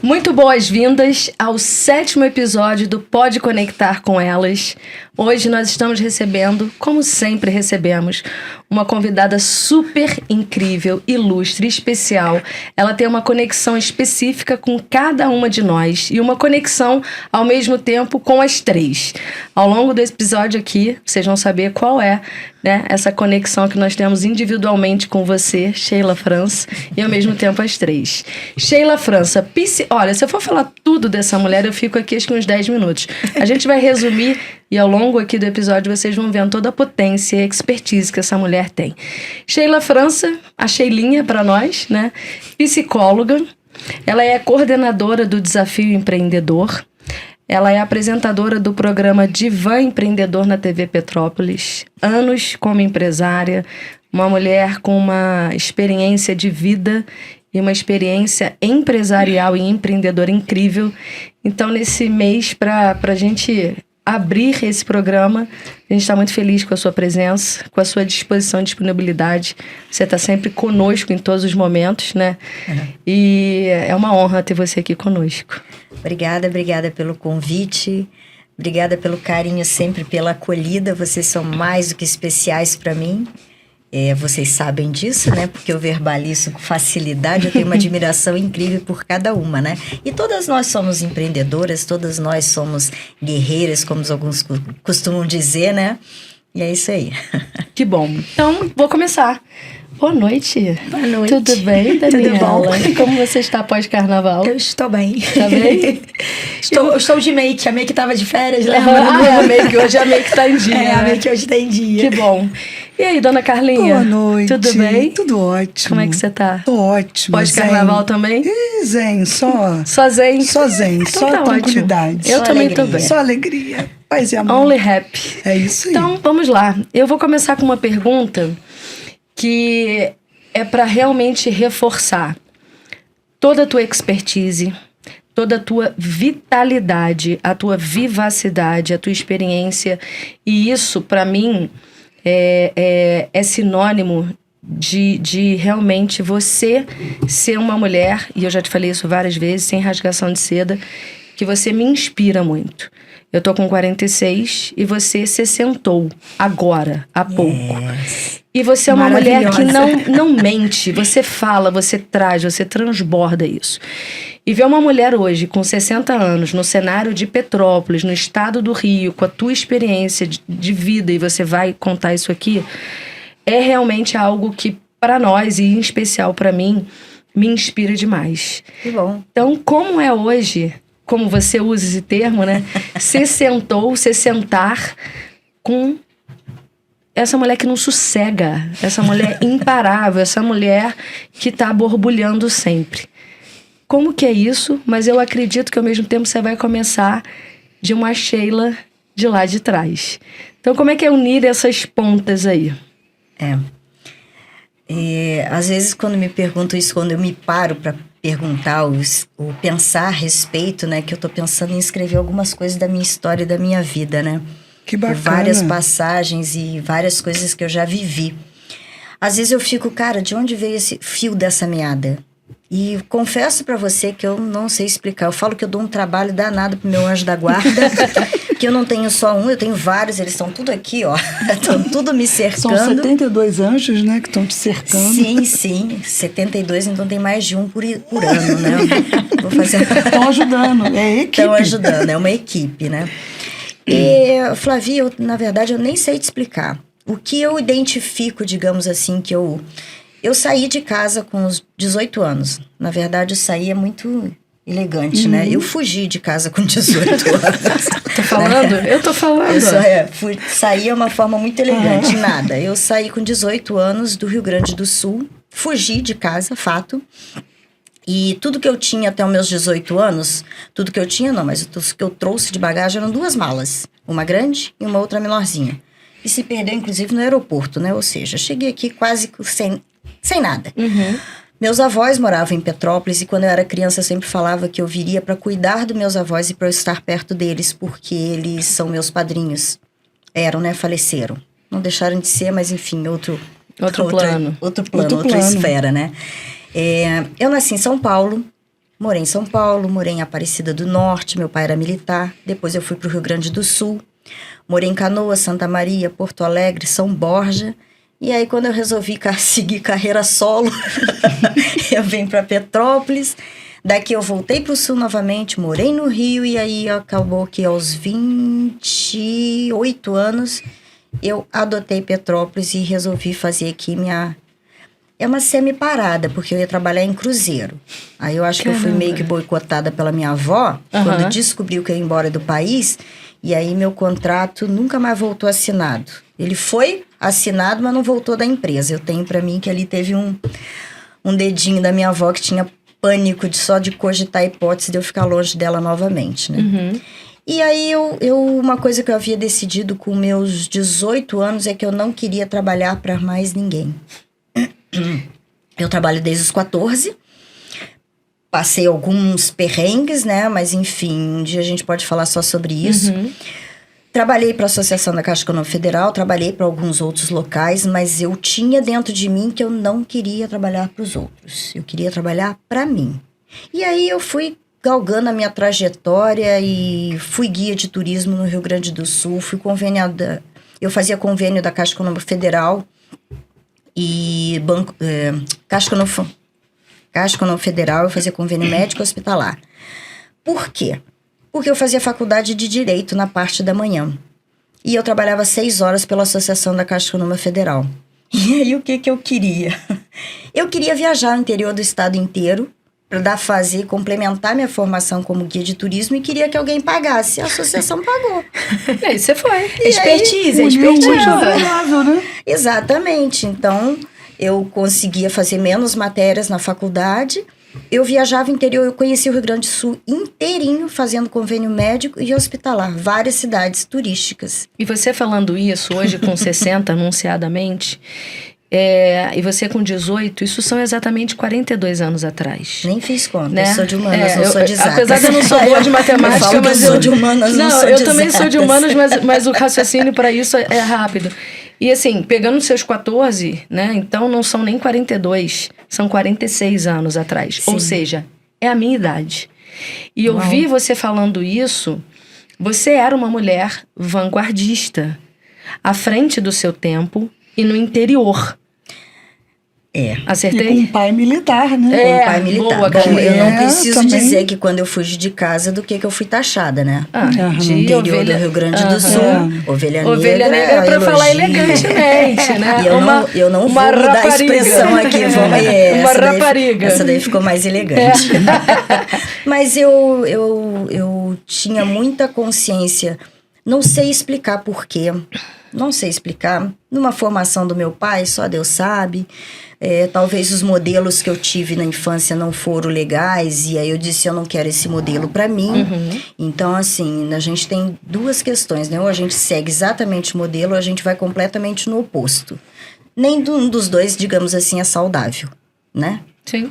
Muito boas-vindas ao 7º episódio do Pode Conectar com Elas. Hoje nós estamos recebendo, como sempre recebemos, uma convidada super incrível, ilustre, especial. Ela tem uma conexão específica com cada uma de nós e uma conexão ao mesmo tempo com as três. Ao longo desse episódio aqui, vocês vão saber qual é, né, essa conexão que nós temos individualmente com você, Sheila França, e ao mesmo tempo as três. Sheila França, olha, se eu for falar tudo dessa mulher, eu fico aqui acho que uns 10 minutos. A gente vai resumir e ao longo aqui do episódio vocês vão ver toda a potência e expertise que essa mulher tem. Sheila França, a Sheilinha para nós, né? Psicóloga. Ela é coordenadora do Desafio Empreendedor. Ela é apresentadora do programa Divã Empreendedor na TV Petrópolis. Anos como empresária, uma mulher com uma experiência de vida e uma experiência empresarial e empreendedora incrível. Então, nesse mês, para a gente abrir esse programa, a gente está muito feliz com a sua presença, com a sua disposição e disponibilidade. Você está sempre conosco em todos os momentos, né? Uhum. E é uma honra ter você aqui conosco. Obrigada pelo convite. Obrigada pelo carinho, sempre pela acolhida. Vocês são mais do que especiais para mim. Vocês sabem disso, né? Porque eu verbalizo com facilidade, eu tenho uma admiração incrível por cada uma, né? E todas nós somos empreendedoras, todas nós somos guerreiras, como alguns costumam dizer, né? E é isso aí. Que bom. Então, vou começar. Boa noite. Boa noite. Tudo bem, Daniela? Tudo bom? Como você está pós-carnaval? Eu estou bem. Tá bem? Estou de make. A make estava de férias, lembra? A make. Hoje a make tá em dia. A make hoje tá em dia. Que bom. E aí, dona Carlinha? Boa noite. Tudo bem? Tudo ótimo. Como é que você tá? Tô ótimo. Pós-carnaval também? Zen, só... Só zen? Só zen, então só tá tranquilidade. Ótimo. Eu só também alegria. tô bem. Só alegria, paz e amor. Only happy. É isso aí. Então, vamos lá. Eu vou começar com uma pergunta que é para realmente reforçar toda a tua expertise, toda a tua vitalidade, a tua vivacidade, a tua experiência. E isso, para mim, é sinônimo de realmente você ser uma mulher, e eu já te falei isso várias vezes, sem rasgação de seda, que você me inspira muito. Eu tô com 46 e você 60 agora, há pouco. Yes. E você é uma mulher que não mente, você fala, você traz, você transborda isso. E ver uma mulher hoje com 60 anos no cenário de Petrópolis, no estado do Rio, com a tua experiência de vida, e você vai contar isso aqui, é realmente algo que para nós, e em especial para mim, me inspira demais. Que bom. Então, como é hoje, como você usa esse termo, né? Se sentar com essa mulher que não sossega, essa mulher imparável, essa mulher que tá borbulhando sempre. Como que é isso? Mas eu acredito que ao mesmo tempo você vai começar de uma Sheila de lá de trás. Então, como é que é unir essas pontas aí? Às vezes, quando me perguntam isso, quando eu me paro para perguntar ou pensar a respeito, né? Que eu tô pensando em escrever algumas coisas da minha história e da minha vida, né? Que bacana. Várias passagens e várias coisas que eu já vivi. Às vezes eu fico, cara, de onde veio esse fio dessa meada? E confesso pra você que eu não sei explicar. Eu falo que eu dou um trabalho danado pro meu anjo da guarda, que eu não tenho só um, eu tenho vários, eles estão tudo aqui, ó. Estão tudo me cercando. São 72 anjos, né, que estão te cercando. Sim, 72, então tem mais de um por ano, né? Vou fazer... Estão ajudando, é equipe. Estão ajudando, é uma equipe, né? E, Flavia, na verdade, eu nem sei te explicar. O que eu identifico, digamos assim, que eu saí de casa com os 18 anos. Na verdade, eu saí muito elegante, né? Eu fugi de casa com 18 anos. Tô falando? Né? Eu tô falando. Saí é uma forma muito elegante, nada. Eu saí com 18 anos do Rio Grande do Sul, fugi de casa, fato. E tudo que eu tinha até os meus 18 anos, tudo que eu tinha não, mas o que eu trouxe de bagagem eram 2 malas. Uma grande e uma outra menorzinha. E se perdeu, inclusive, no aeroporto, né? Ou seja, cheguei aqui quase sem nada. Uhum. Meus avós moravam em Petrópolis e quando eu era criança eu sempre falava que eu viria para cuidar dos meus avós e para eu estar perto deles, porque eles são meus padrinhos. Eram, né? Faleceram. Não deixaram de ser, mas enfim, outra plano. Outra esfera, né? Eu nasci em São Paulo, Morei em São Paulo, morei em Aparecida do Norte, meu pai era militar. Depois eu fui para o Rio Grande do Sul. Morei em Canoas, Santa Maria, Porto Alegre, São Borja. E aí, quando eu resolvi seguir carreira solo, eu vim para Petrópolis. Daqui eu voltei para o Sul novamente, morei no Rio. E aí, acabou que aos 28 anos, eu adotei Petrópolis e resolvi fazer aqui minha... É uma semi-parada, porque eu ia trabalhar em cruzeiro. Aí eu acho que eu fui meio que boicotada pela minha avó, quando descobriu que eu ia embora do país. E aí meu contrato nunca mais voltou assinado. Ele foi assinado, mas não voltou da empresa. Eu tenho pra mim que ali teve um dedinho da minha avó que tinha pânico só de cogitar a hipótese de eu ficar longe dela novamente, né? E aí uma coisa que eu havia decidido com meus 18 anos é que eu não queria trabalhar pra mais ninguém. Eu trabalho desde os 14, passei alguns perrengues, né? Mas enfim, um dia a gente pode falar só sobre isso. Trabalhei para a Associação da Caixa Econômica Federal, trabalhei para alguns outros locais, mas eu tinha dentro de mim que eu não queria trabalhar para os outros. Eu queria trabalhar para mim. E aí eu fui galgando a minha trajetória e fui guia de turismo no Rio Grande do Sul, fui conveniada. Eu fazia convênio da Caixa Econômica Federal e Caixa Econômica Federal, eu fazia convênio médico hospitalar. Por quê? Porque eu fazia faculdade de Direito na parte da manhã. E eu trabalhava 6 horas pela Associação da Caixa Econômica Federal. E aí, o que eu queria? Eu queria viajar no interior do estado inteiro para complementar minha formação como guia de turismo e queria que alguém pagasse. A associação pagou. E aí você foi. Expertise. Né? Exatamente. Então, eu conseguia fazer menos matérias na faculdade. Eu viajava interior, eu conheci o Rio Grande do Sul inteirinho, fazendo convênio médico e hospitalar, várias cidades turísticas. E você falando isso hoje com 60, anunciadamente, e você com 18, isso são exatamente 42 anos atrás. Nem fiz conta, né? Eu sou de humanas, não sou de exatas. Apesar de eu não sou boa de matemática, mas eu sou de humanas, não sou de eu também exatas. sou de humanas, mas o raciocínio para isso é rápido. E assim, pegando seus 14, né? Então não são nem 42, são 46 anos atrás. Sim. Ou seja, é a minha idade. E ouvir você falando isso, você era uma mulher vanguardista, à frente do seu tempo e no interior. Acertei? E com um pai militar, né? Com um pai militar. Boa, Bom, eu não preciso também. dizer que quando eu fugi de casa, do que eu fui taxada, né? De Interior ovelha, do Rio Grande do Sul, ovelha negra para falar elegantemente, né? E eu não vou mudar a expressão aqui. Uma rapariga. Essa daí ficou mais elegante. Mas eu tinha muita consciência. Não sei explicar por quê. Não sei explicar. Numa formação do meu pai, só Deus sabe. Talvez os modelos que eu tive na infância não foram legais. E aí eu disse, eu não quero esse modelo para mim. Então, assim, a gente tem duas questões, né? Ou a gente segue exatamente o modelo, ou a gente vai completamente no oposto. Nenhum dos dois, digamos assim, é saudável, né? Sim.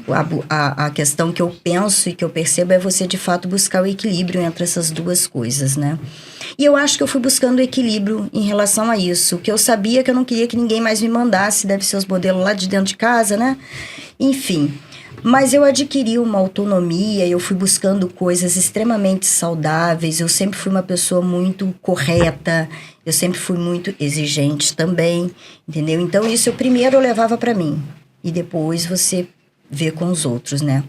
A questão que eu penso e que eu percebo é você, de fato, buscar o equilíbrio entre essas duas coisas, né? E eu acho que eu fui buscando equilíbrio em relação a isso. Que eu sabia que eu não queria que ninguém mais me mandasse, deve ser os modelos lá de dentro de casa, né? Enfim. Mas eu adquiri uma autonomia, eu fui buscando coisas extremamente saudáveis. Eu sempre fui uma pessoa muito correta, eu sempre fui muito exigente também, entendeu? Então, isso eu levava pra mim. E depois você vê com os outros, né?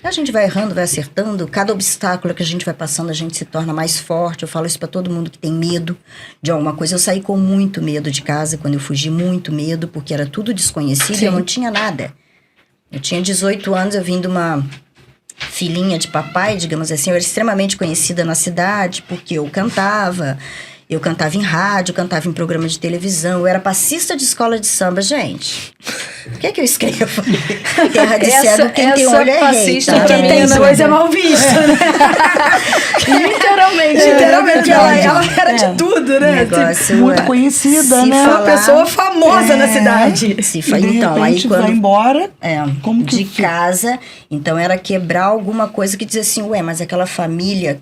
A gente vai errando, vai acertando. Cada obstáculo que a gente vai passando, a gente se torna mais forte. Eu falo isso pra todo mundo que tem medo de alguma coisa. Eu saí com muito medo de casa, quando eu fugi, muito medo, porque era tudo desconhecido e eu não tinha nada. Eu tinha 18 anos, eu vim de uma filhinha de papai, digamos assim. Eu era extremamente conhecida na cidade, porque eu cantava em rádio, eu cantava em programa de televisão, eu era passista de escola de samba, gente. O que é que eu escrevo? Terra de cego, quem tem olho é rei, tá? Quem tem dois é mal visto, né? Literalmente, ela era de tudo, né? Muito conhecida, né? Falar, uma pessoa famosa na cidade. Então, aí quando vai embora, como que de casa, então era quebrar alguma coisa que dizia assim, ué, mas aquela família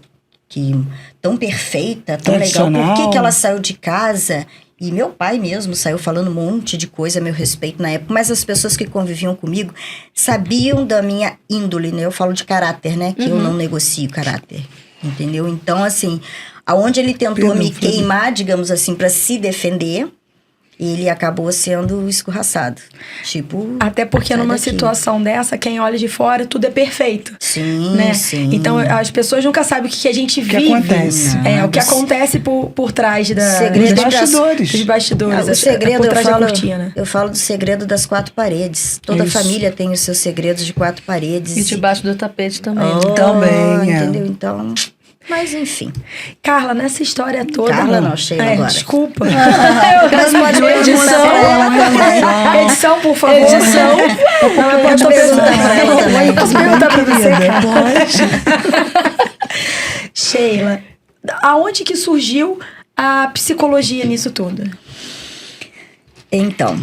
que tão perfeita, tão legal, por que ela saiu de casa E meu pai mesmo saiu falando um monte de coisa a meu respeito na época, mas as pessoas que conviviam comigo sabiam da minha índole, né? Eu falo de caráter, né? Que eu não negocio caráter, entendeu? Então, assim, aonde ele tentou me queimar, digamos assim, para se defender, ele acabou sendo escorraçado. Tipo, até porque numa situação dessa, quem olha de fora, tudo é perfeito. Sim, né? sim. Então, as pessoas nunca sabem o que a gente vive. Acontece. O que acontece por trás dos bastidores. Dos bastidores. O segredo, por trás da cortina. eu falo do segredo das 4 paredes. Toda família tem os seus segredos de 4 paredes. E debaixo do tapete também. Também, entendeu? Então... Mas enfim. Carla, nessa história toda... Carla não, Sheila agora. Desculpa. Mas pode perguntar pra ela também. Edição, por favor. Edição. Pode perguntar pra ela também. Posso perguntar pra você? Pode. Sheila, aonde que surgiu a psicologia nisso tudo? Então,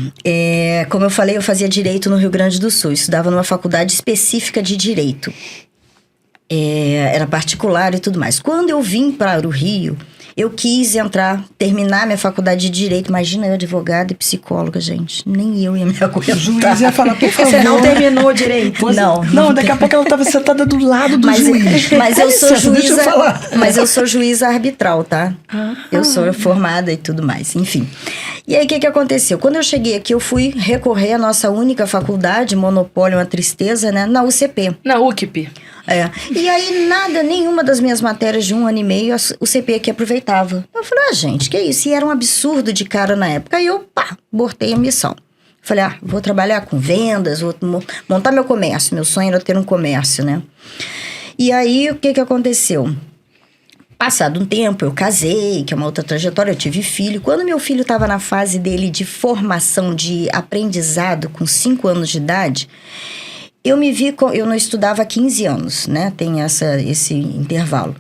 como eu falei, eu fazia Direito no Rio Grande do Sul. Estudava numa faculdade específica de Direito. Era particular e tudo mais. Quando eu vim para o Rio, eu quis terminar minha faculdade de Direito. Imagina eu, advogada e psicóloga, gente. Nem eu ia me aguentar. O juiz ia falar, por favor. Você não terminou Direito? Não, daqui a pouco ela estava sentada do lado do juiz. Mas eu sou Licença, deixa eu juíza. falar. Mas eu sou juíza arbitral, tá? Eu sou formada e tudo mais, enfim. E aí, o que aconteceu? Quando eu cheguei aqui, eu fui recorrer à nossa única faculdade, monopólio, uma tristeza, né? Na UCP. Na UCP. E aí, nenhuma das minhas matérias de 1 ano e meio, o CP aqui aproveitava. Eu falei, gente, que isso? E era um absurdo de cara na época. Aí eu, abortei a missão. Falei, vou trabalhar com vendas, vou montar meu comércio. Meu sonho era ter um comércio, né? E aí, o que aconteceu? Passado um tempo, eu casei, que é uma outra trajetória, eu tive filho. Quando meu filho estava na fase dele de formação, de aprendizado, com 5 anos de idade... Eu não estudava há 15 anos, né? Tem esse intervalo.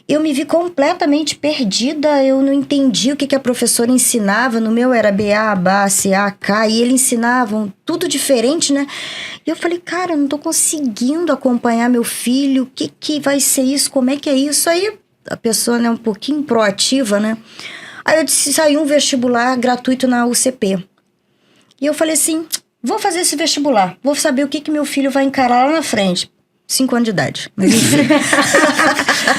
Eu me vi completamente perdida, eu não entendi o que a professora ensinava. No meu era BA, BA, CA, K, e eles ensinavam tudo diferente, né? E eu falei, cara, eu não tô conseguindo acompanhar meu filho, o que vai ser isso, como é que é isso? Aí a pessoa, né, um pouquinho proativa, né? Aí eu disse, saiu um vestibular gratuito na UCP. E eu falei assim... Vou fazer esse vestibular. Vou saber o que meu filho vai encarar lá na frente. 5 anos de idade. Mas enfim.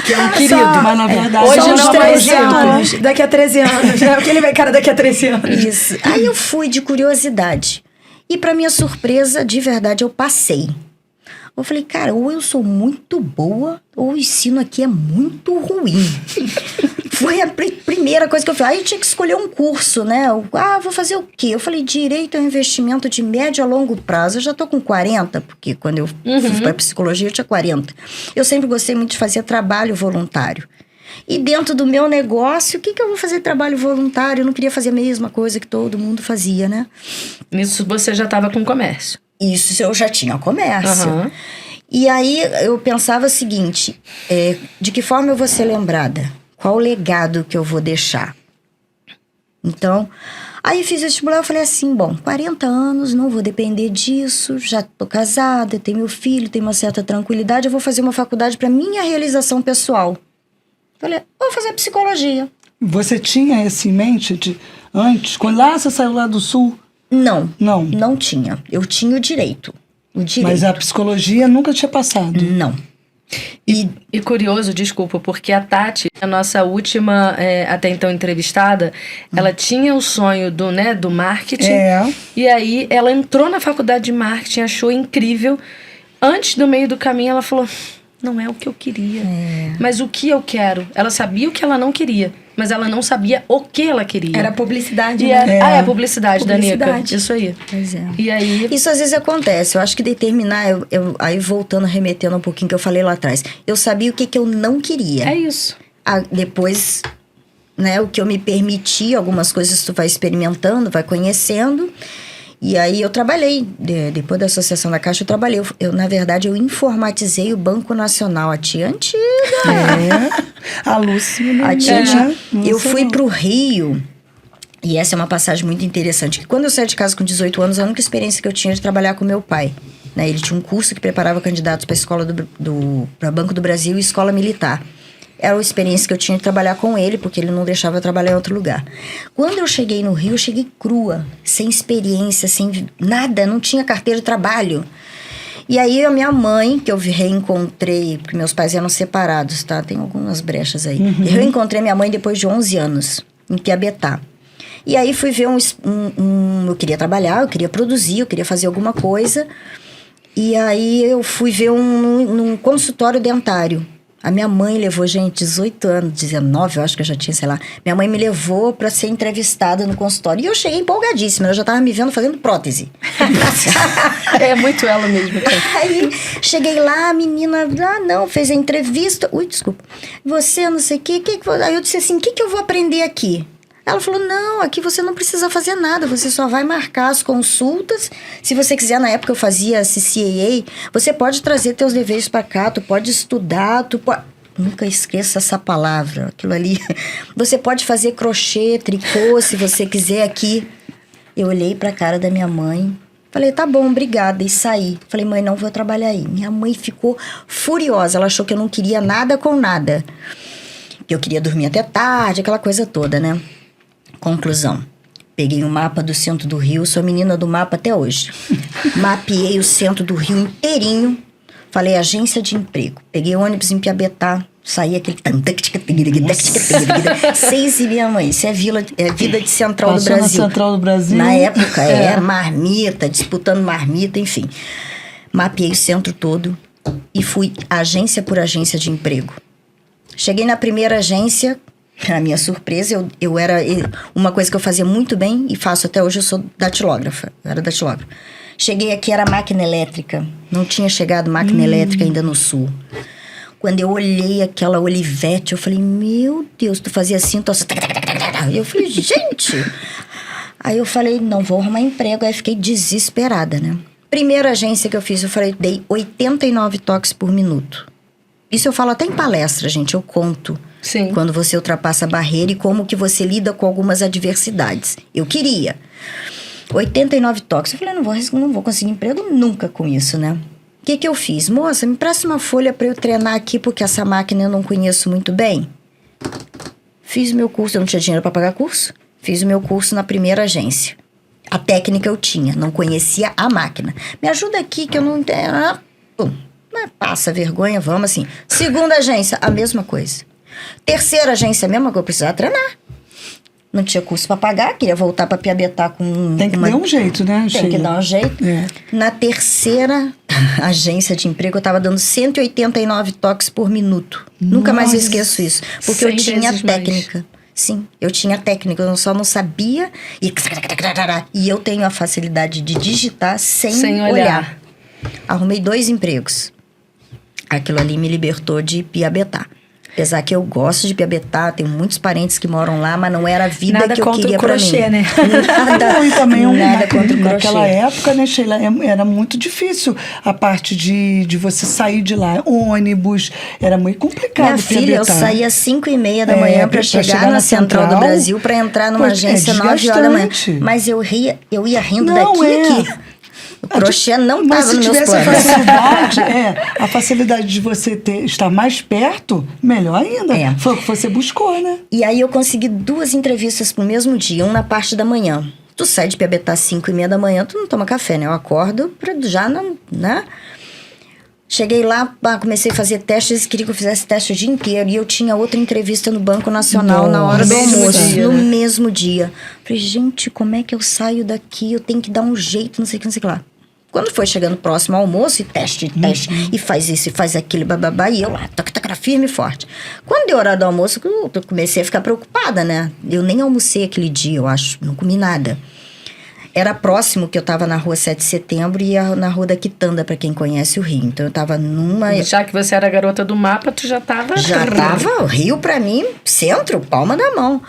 Que é um querido, mas na verdade... Hoje são não, uns 13 anos. Daqui a 13 anos. O que ele vai encarar daqui a 13 anos? Isso. Aí eu fui de curiosidade. E pra minha surpresa, de verdade, eu passei. Eu falei, cara, ou eu sou muito boa, ou o ensino aqui é muito ruim. Foi a primeira coisa que eu fiz. Aí eu tinha que escolher um curso, né? Vou fazer o quê? Eu falei, Direito é um investimento de médio a longo prazo. Eu já tô com 40, porque quando eu fui pra psicologia eu tinha 40. Eu sempre gostei muito de fazer trabalho voluntário. E dentro do meu negócio, o que eu vou fazer trabalho voluntário? Eu não queria fazer a mesma coisa que todo mundo fazia, né? Nisso você já estava com comércio. Isso, eu já tinha comércio. E aí eu pensava o seguinte, de que forma eu vou ser lembrada? Qual o legado que eu vou deixar? Então, aí fiz vestibular, eu falei assim, 40 anos, não vou depender disso, já tô casada, tenho meu filho, tenho uma certa tranquilidade, eu vou fazer uma faculdade para minha realização pessoal. Falei, vou fazer psicologia. Você tinha isso em mente antes? Quando lá você saiu lá do Sul? Não tinha. Eu tinha o direito. Mas a psicologia nunca tinha passado? Não. E curioso, desculpa, porque a Tati, a nossa última, até então entrevistada, ela tinha o sonho do marketing. E aí ela entrou na faculdade de marketing, achou incrível. Antes, do meio do caminho, ela falou, não é o que eu queria. Mas o que eu quero? Ela sabia o que ela não queria, mas ela não sabia o que ela queria. Era publicidade, né? Publicidade da Nica. Isso aí. Pois é. E aí... Isso às vezes acontece. Eu acho que determinar... aí voltando, remetendo um pouquinho que eu falei lá atrás. Eu sabia o que eu não queria. É isso. Depois, né, o que eu me permiti, algumas coisas tu vai experimentando, vai conhecendo... E aí eu trabalhei, depois da Associação da Caixa, eu trabalhei. Na verdade, eu informatizei o Banco Nacional, a tia antiga. A Lúcia. A tia antiga. Eu fui pro Rio, e essa é uma passagem muito interessante. Que quando eu saí de casa com 18 anos, a única experiência que eu tinha de trabalhar com meu pai. Né? Ele tinha um curso que preparava candidatos para a escola para Banco do Brasil e escola militar. Era a experiência que eu tinha de trabalhar com ele, porque ele não deixava eu trabalhar em outro lugar. Quando eu cheguei no Rio, eu cheguei crua, sem experiência, sem nada, não tinha carteira de trabalho. E aí a minha mãe, que eu reencontrei, porque meus pais eram separados, tá? Tem algumas brechas aí. Eu reencontrei minha mãe depois de 11 anos, em Piabetá. E aí fui ver eu queria trabalhar, eu queria produzir, eu queria fazer alguma coisa. E aí eu fui ver num consultório dentário. A minha mãe levou, gente, 18 anos, 19, eu acho que eu já tinha, sei lá. Minha mãe me levou pra ser entrevistada no consultório. E eu cheguei empolgadíssima, eu já tava me vendo fazendo prótese. É muito ela mesmo. Aí, cheguei lá, a menina, fez a entrevista. Ui, desculpa. Você, não sei o quê. Aí eu disse assim, o que eu vou aprender aqui? Ela falou, não, aqui você não precisa fazer nada, você só vai marcar as consultas. Se você quiser, na época eu fazia CCAA, você pode trazer teus deveres pra cá, tu pode estudar, Nunca esqueça essa palavra, aquilo ali. Você pode fazer crochê, tricô, se você quiser aqui. Eu olhei pra cara da minha mãe, falei, tá bom, obrigada, e saí. Falei, mãe, não vou trabalhar aí. Minha mãe ficou furiosa, ela achou que eu não queria nada com nada. Que eu queria dormir até tarde, aquela coisa toda, né? Conclusão. Peguei um mapa do centro do Rio, sou menina do mapa até hoje. Mapeei o centro do Rio inteirinho. Falei, agência de emprego. Peguei ônibus em Piabetá, saí aquele... 6h30, mãe. Isso é vida de Central do Brasil. Na Central do Brasil. Na época, era marmita, disputando marmita, enfim. Mapeei o centro todo e fui agência por agência de emprego. Cheguei na primeira agência... Pra minha surpresa, eu era... Uma coisa que eu fazia muito bem, e faço até hoje, eu sou datilógrafa. Eu era datilógrafa. Cheguei aqui, era máquina elétrica. Não tinha chegado máquina elétrica ainda no sul. Quando eu olhei aquela Olivete, eu falei, meu Deus, tu fazia assim, tu... E eu falei, gente... Aí eu falei, não vou arrumar emprego. Aí fiquei desesperada, né? Primeira agência que eu fiz, eu falei, dei 89 toques por minuto. Isso eu falo até em palestra, gente, eu conto. Sim. Quando você ultrapassa a barreira e como que você lida com algumas adversidades. Eu queria. 89 toques. Eu falei, não vou conseguir emprego nunca com isso, né? O que eu fiz? Moça, me presta uma folha para eu treinar aqui, porque essa máquina eu não conheço muito bem. Fiz o meu curso, eu não tinha dinheiro para pagar curso. Fiz o meu curso na primeira agência. A técnica eu tinha, não conhecia a máquina. Me ajuda aqui que eu não entendo. Passa vergonha, vamos assim. Segunda agência, a mesma coisa. Terceira agência mesmo, que eu precisava treinar. Não tinha curso para pagar, queria voltar para Piabetá com... Tem que dar um jeito, né? Tem que dar um jeito. É. Na terceira agência de emprego, eu tava dando 189 toques por minuto. Nossa. Nunca mais esqueço isso. Porque eu 100 tinha vezes técnica. mais. Sim, eu tinha técnica, eu só não sabia. E eu tenho a facilidade de digitar sem olhar. Arrumei 2 empregos. Aquilo ali me libertou de Piabetá. Apesar que eu gosto de Piabetá, tenho muitos parentes que moram lá, mas não era a vida Nada que eu contra queria o pra crochê, mim. né? Nada, E também nada contra o crochê. naquela época, né, Sheila, era muito difícil a parte de você sair de lá. Ônibus, era muito complicado. Minha filha, eu saía às 5h30 da manhã pra chegar na Central do Brasil, pra entrar numa agência 9 horas da manhã. Mas eu ia rindo daqui e aqui. O crochê não estava nos meus planos. Mas se tivesse a facilidade de você estar mais perto, melhor ainda. Foi o que você buscou, né? E aí eu consegui 2 entrevistas pro mesmo dia, uma na parte da manhã. Tu sai de Piabetá às 5h30 da manhã, tu não toma café, né? Eu acordo já não, né? Cheguei lá, comecei a fazer testes, eles queriam que eu fizesse teste o dia inteiro. E eu tinha outra entrevista no Banco Nacional na hora do almoço, no mesmo dia. Falei, gente, como é que eu saio daqui? Eu tenho que dar um jeito, não sei o que, não sei o que lá. Quando foi chegando próximo ao almoço, e teste, e faz isso, e faz aquilo, bababá, e eu lá, toca firme e forte. Quando deu hora do almoço, eu comecei a ficar preocupada, né? Eu nem almocei aquele dia, eu acho, não comi nada. Era próximo, que eu tava na rua 7 de setembro e na rua da Quitanda, pra quem conhece o Rio. Então eu tava numa... Já que você era a garota do mapa, tu já tava... o Rio pra mim, centro, palma da mão.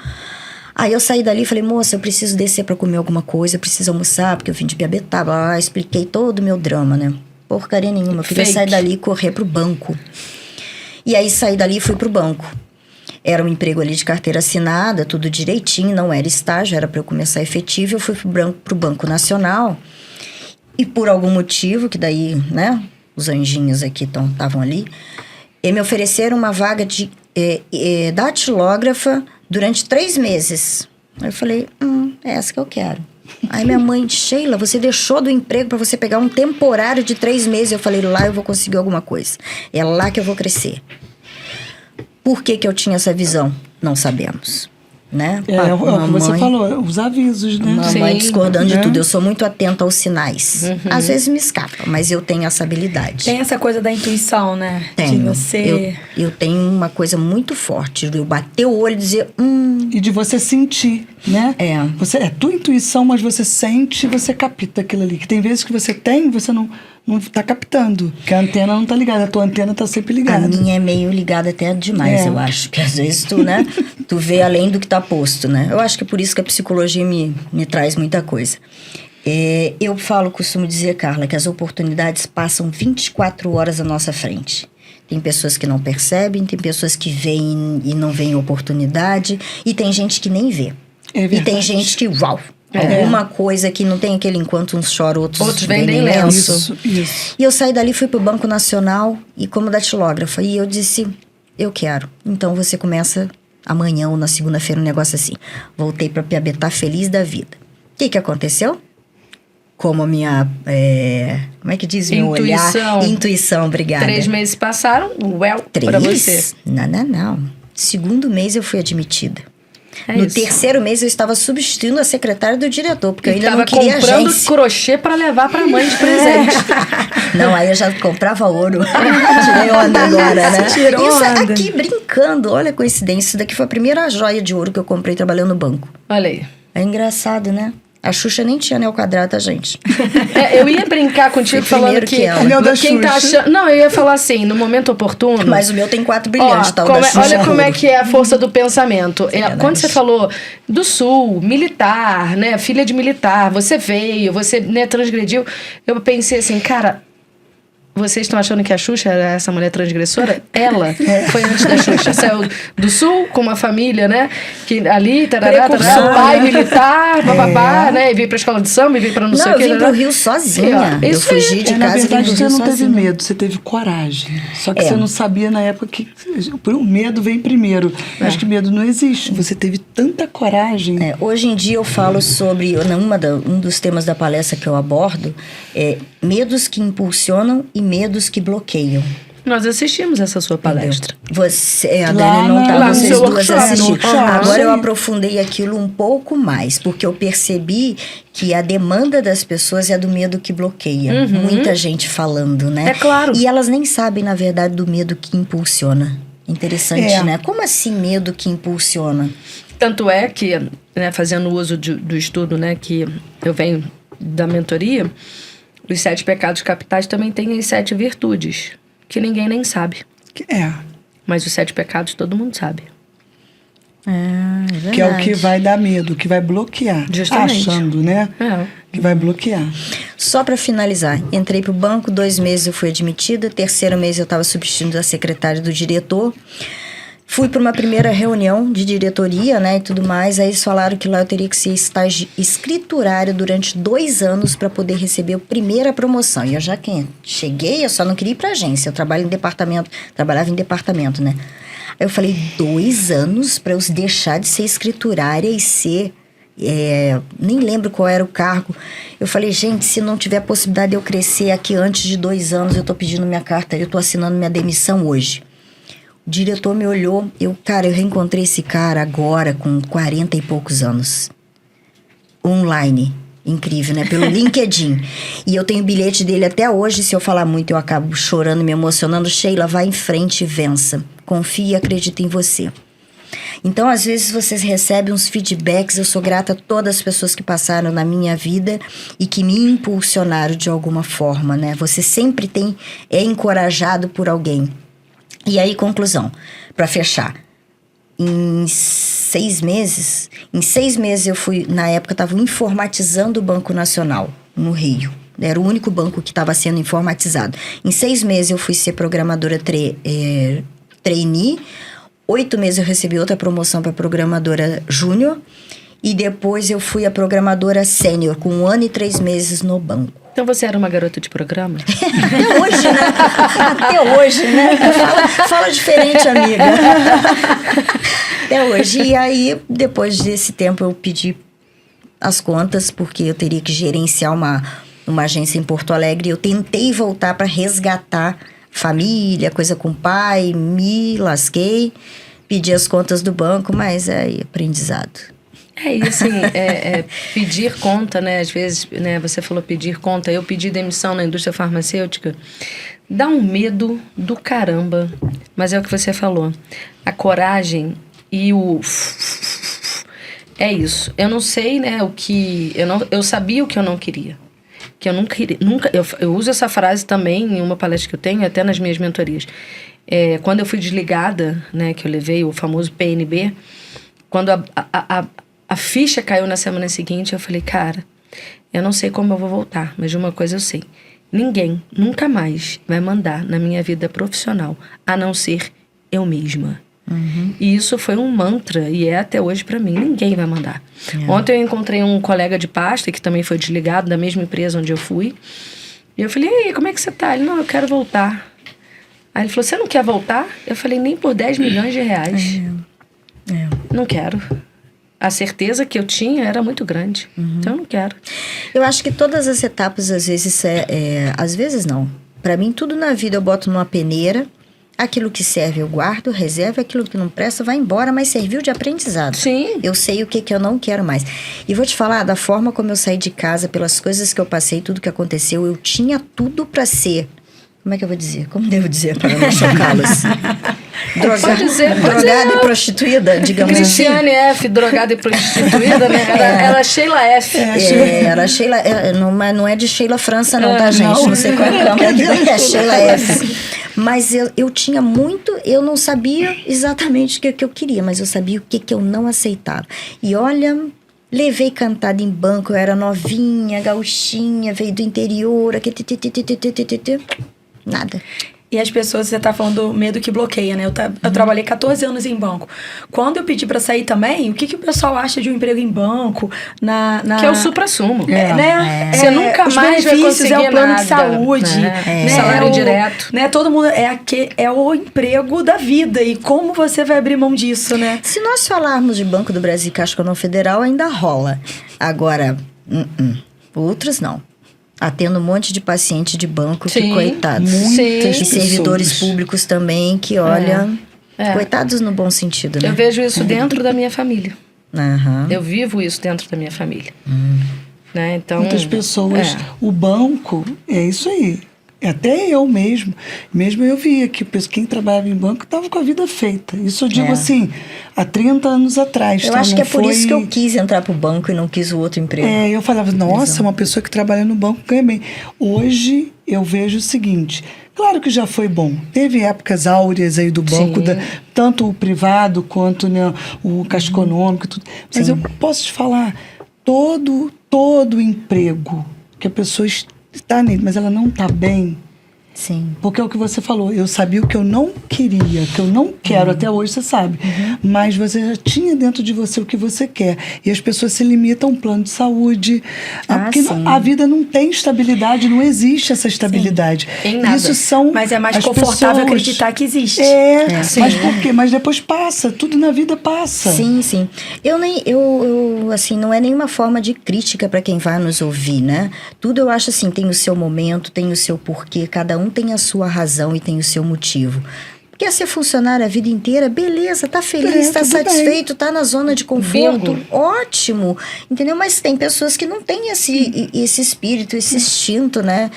Aí eu saí dali e falei, moça, eu preciso descer pra comer alguma coisa, eu preciso almoçar, porque eu vim de Piabetá. Expliquei todo o meu drama, né? Porcaria nenhuma, eu queria sair dali e correr pro banco. E aí saí dali e fui pro banco. Era um emprego ali de carteira assinada, tudo direitinho, não era estágio, era pra eu começar efetivo. Eu fui pro Banco Nacional e por algum motivo, que daí, né, os anjinhos aqui estavam ali, e me ofereceram uma vaga de datilógrafa durante 3 meses. Aí eu falei, é essa que eu quero. Aí minha mãe, Sheila, você deixou do emprego para você pegar um temporário de 3 meses. Eu falei, lá eu vou conseguir alguma coisa. É lá que eu vou crescer. Por que eu tinha essa visão? Não sabemos. Né? É o que você falou, os avisos, né? Mamãe Sim, discordando de tudo. Eu sou muito atenta aos sinais. Às vezes me escapa, mas eu tenho essa habilidade. Tem essa coisa da intuição, né? Tenho. De você... Eu tenho uma coisa muito forte. De eu bater o olho e dizer, E de você sentir, né? É. É tua intuição, mas você sente e você capta aquilo ali. Que tem vezes que você tem, você não tá captando. Que a antena não tá ligada. A tua antena tá sempre ligada. A minha é meio ligada até demais, eu acho. Que às vezes tu, né? Tu vê além do que tá posto, né? Eu acho que é por isso que a psicologia me traz muita coisa. Eu costumo dizer, Carla, que as oportunidades passam 24 horas à nossa frente. Tem pessoas que não percebem, tem pessoas que veem e não veem oportunidade, e tem gente que nem vê. É verdade. E tem gente que, alguma coisa que não tem aquele enquanto uns choram, outros vendem lenço. Isso. E eu saí dali, fui pro Banco Nacional e como datilógrafa. E eu disse, eu quero. Então você começa amanhã ou na segunda-feira um negócio assim. Voltei pra Piabetá feliz da vida. O que aconteceu? Como a minha, como é que diz? Meu olhar? Intuição, obrigada. 3 meses passaram, pra você. Não. 2º mês eu fui admitida. No Isso. 3º mês eu estava substituindo a secretária do diretor, porque eu ainda não Tava queria comprando agência. crochê pra levar pra mãe de presente. Não, aí eu já comprava ouro. Tirei onda agora, né? Tirou Isso onda. aqui brincando, olha a coincidência. Isso daqui foi a primeira joia de ouro que eu comprei trabalhando no banco. Olha aí. É engraçado, né? A Xuxa nem tinha anel quadrado, tá, gente? Eu ia brincar contigo Foi falando primeiro que que ela. Anel da quem tá Xuxa. achando... Não, eu ia falar assim, no momento oportuno... Mas o meu tem 4 brilhantes, tal, da Xuxa. Olha como é que é a força do pensamento. Quando você verdade. falou do Sul, militar, né? Filha de militar, você veio, você, né, transgrediu. Eu pensei assim, cara... Vocês estão achando que a Xuxa era essa mulher transgressora? Ela foi antes da Xuxa. Saiu do Sul com uma família, né? Que ali, tarará, pai militar, papapá, né? E veio pra escola de samba, e veio pra não sei o que. Eu vim pro Rio sozinha. Eu Isso aí. fugi de Na casa e vim verdade, pro você Rio não teve sozinha. medo, você teve coragem. Só que É. você não sabia na época que o medo vem primeiro. Acho que medo não existe. Você teve tanta coragem. Hoje em dia eu falo sobre, um dos temas da palestra que eu abordo, medos que impulsionam e medos que bloqueiam. Nós assistimos essa sua palestra. Você, a Lá Dani não na- estava, lá no vocês seu duas workshop, assistiram. no workshop, Agora eu sim. aprofundei aquilo um pouco mais, porque eu percebi que a demanda das pessoas é do medo que bloqueia. Muita gente falando, né? É claro. E elas nem sabem, na verdade, do medo que impulsiona. Interessante, É. né? Como assim medo que impulsiona? Tanto é que, né, fazendo uso do estudo, né, que eu venho da mentoria, os 7 pecados capitais também têm as 7 virtudes, que ninguém nem sabe. Mas os 7 pecados todo mundo sabe. Que é o que vai dar medo, que vai bloquear. Justamente. Achando, né? É. Que vai bloquear. Só para finalizar, entrei pro banco, 2 meses eu fui admitida, 3º mês eu estava substituindo a secretária do diretor. Fui para uma primeira reunião de diretoria, né, e tudo mais. Aí eles falaram que lá eu teria que ser escriturário durante 2 anos para poder receber a primeira promoção. E eu já cheguei, eu só não queria ir para agência. Eu trabalhava em departamento, né? Aí eu falei, 2 anos para eu deixar de ser escriturária e ser... nem lembro qual era o cargo. Eu falei, gente, se não tiver possibilidade de eu crescer aqui antes de 2 anos, eu tô pedindo minha carta, eu tô assinando minha demissão hoje. O diretor me olhou, eu reencontrei esse cara agora com 40 e poucos anos. Online. Incrível, né? Pelo LinkedIn. E eu tenho o bilhete dele até hoje. Se eu falar muito, eu acabo chorando, me emocionando. Sheila, vai em frente e vença. Confie e acredita em você. Então, às vezes, vocês recebem uns feedbacks. Eu sou grata a todas as pessoas que passaram na minha vida e que me impulsionaram de alguma forma, né? Você sempre é encorajado por alguém. E aí, conclusão, para fechar. Em 6 meses eu fui, na época, estava informatizando o Banco Nacional, no Rio. Era o único banco que estava sendo informatizado. Em 6 meses eu fui ser programadora trainee. 8 meses eu recebi outra promoção para programadora júnior. E depois eu fui a programadora sênior, com 1 ano e 3 meses no banco. Então você era uma garota de programa? Até hoje, né? Até hoje, né? Fala diferente, amiga. Até hoje. E aí, depois desse tempo, eu pedi as contas, porque eu teria que gerenciar uma agência em Porto Alegre. Eu tentei voltar para resgatar família, coisa com o pai, me lasquei, pedi as contas do banco, mas aí, aprendizado. E assim, pedir conta, né? Às vezes, né, você falou pedir conta, eu pedi demissão na indústria farmacêutica. Dá um medo do caramba, mas é o que você falou. A coragem e o... É isso. Eu não sei, né, o que... Eu sabia o que eu não queria. Que eu nunca... Eu uso essa frase também em uma palestra que eu tenho, até nas minhas mentorias. Quando eu fui desligada, né, que eu levei o famoso PNB, quando a ficha caiu na semana seguinte, eu falei, cara, eu não sei como eu vou voltar, mas de uma coisa eu sei. Ninguém, nunca mais, vai mandar na minha vida profissional, a não ser eu mesma. Uhum. E isso foi um mantra, e é até hoje pra mim, ninguém vai mandar. Ontem eu encontrei um colega de pasta, que também foi desligado, da mesma empresa onde eu fui, e eu falei, e aí, como é que você tá? Ele, não, eu quero voltar. Aí ele falou, você não quer voltar? Eu falei, nem por 10 milhões de reais. Não quero. A certeza que eu tinha era muito grande. Então eu não quero. Eu acho que todas as etapas, às vezes, às vezes não. Pra mim, tudo na vida eu boto numa peneira. Aquilo que serve eu guardo, reservo. Aquilo que não presta vai embora, mas serviu de aprendizado. Sim. Eu sei o que eu não quero mais. E vou te falar, da forma como eu saí de casa, pelas coisas que eu passei, tudo que aconteceu, eu tinha tudo pra ser... Como é que eu vou dizer? Como devo dizer para não chocá-los? Drogada e prostituída, digamos Cristiane assim. F, drogada e prostituída, né? Era Sheila F. Era Sheila... mas não é de Sheila França não, tá, gente? Não sei qual é a câmera que tem, é Sheila F. Mas eu tinha muito... Eu não sabia exatamente o que eu queria, mas eu sabia o que eu não aceitava. E olha... Levei cantada em banco, eu era novinha, gauchinha, veio do interior, nada. E as pessoas, você tá falando do medo que bloqueia, né? Eu trabalhei 14 anos em banco. Quando eu pedi pra sair também, o que o pessoal acha de um emprego em banco? Que é o supra-sumo. Né? Você nunca mais vai conseguir o plano nada, de saúde. Né? Salário direto. Né? Todo mundo... É o emprego da vida. E como você vai abrir mão disso, né? Se nós falarmos de Banco do Brasil e Caixa Econômica Federal, ainda rola. Agora, outros não. Atendo um monte de paciente de banco que, coitados. E servidores públicos também, que olha... Coitados no bom sentido, né? Eu vejo isso dentro da minha família. Uhum. Eu vivo isso dentro da minha família. Né? Então, muitas pessoas... O banco, é isso aí. Até eu mesmo eu via que quem trabalhava em banco estava com a vida feita. Isso eu digo assim, há 30 anos atrás. Eu acho que é por isso que eu quis entrar pro banco e não quis o outro emprego. Eu falava, nossa, uma pessoa que trabalha no banco ganha bem. Hoje eu vejo o seguinte, claro que já foi bom. Teve épocas áureas aí do banco, tanto o privado quanto, né, o Caixa Econômico. Tudo. Mas eu posso te falar, todo emprego que a pessoa está nele, mas ela não está bem. Sim. Porque é o que você falou, eu sabia o que eu não queria, que eu não quero, até hoje você sabe. Mas você já tinha dentro de você o que você quer. E as pessoas se limitam a um plano de saúde. Porque a vida não tem estabilidade, não existe essa estabilidade. Em nada. Isso são mas é mais as confortável pessoas... acreditar que existe. Mas por quê? Mas depois passa, tudo na vida passa. Sim. Eu assim, não é nenhuma forma de crítica para quem vai nos ouvir, né? Tudo eu acho assim, tem o seu momento, tem o seu porquê, cada um tem a sua razão e tem o seu motivo. Quer ser funcionário a vida inteira? Beleza, tá feliz, tá satisfeito, tá na zona de conforto, ótimo, entendeu? Mas tem pessoas que não têm esse espírito, esse instinto, né?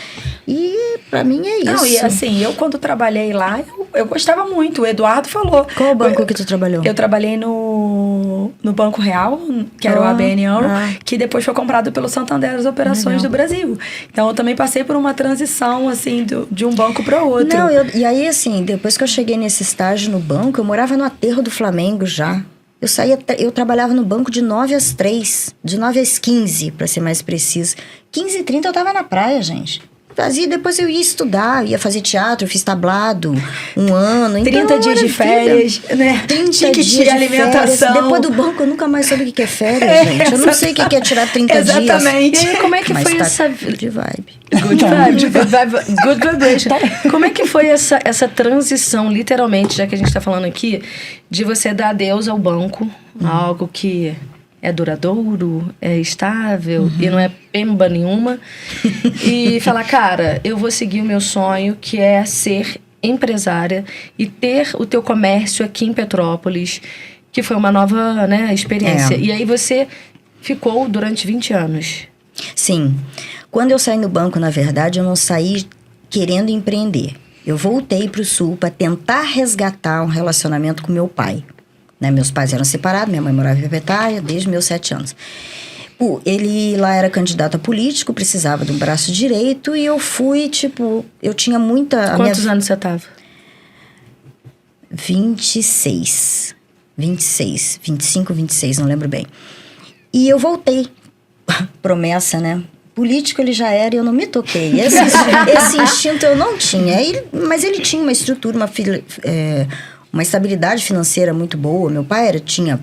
E pra mim é isso. Não, e assim, eu quando trabalhei lá, eu gostava muito, o Eduardo falou. Qual banco que tu trabalhou? Eu trabalhei no Banco Real, que era o ABN AMRO, que depois foi comprado pelo Santander as operações do Brasil. Então eu também passei por uma transição, assim, de um banco para outro. Não, e aí assim, depois que eu cheguei nesse estágio no banco, eu morava no aterro do Flamengo já. Eu trabalhava no banco de 9 às 3, de 9 às 15, para ser mais preciso. 15h30 eu tava na praia, gente. fazia, depois eu ia estudar, ia fazer teatro, eu fiz tablado 1 ano. 30 dias de férias, né? 30 dias de alimentação. Depois do banco, eu nunca mais soube o que é férias, gente. Eu não sei o que é tirar 30 dias. Exatamente. E aí, como é que foi essa... Good vibe. Good vibe. Good vibration. Como é que foi essa transição, literalmente, já que a gente tá falando aqui, de você dar adeus ao banco, algo que... é duradouro, é estável e não é pemba nenhuma. E falar, cara, eu vou seguir o meu sonho, que é ser empresária e ter o teu comércio aqui em Petrópolis, que foi uma nova, né, experiência. E aí você ficou durante 20 anos. Sim. Quando eu saí no banco, na verdade, eu não saí querendo empreender. Eu voltei para o Sul para tentar resgatar um relacionamento com meu pai. Né? Meus pais eram separados, minha mãe morava em Petáia desde meus 7 anos. Ele lá era candidato a político, precisava de um braço direito e eu fui, eu tinha muita... Quantos anos você tava? 26, 25, 26, não lembro bem. E eu voltei. Promessa, né? Político ele já era e eu não me toquei. Esse instinto eu não tinha. Mas ele tinha uma estrutura, uma estabilidade financeira muito boa. Meu pai tinha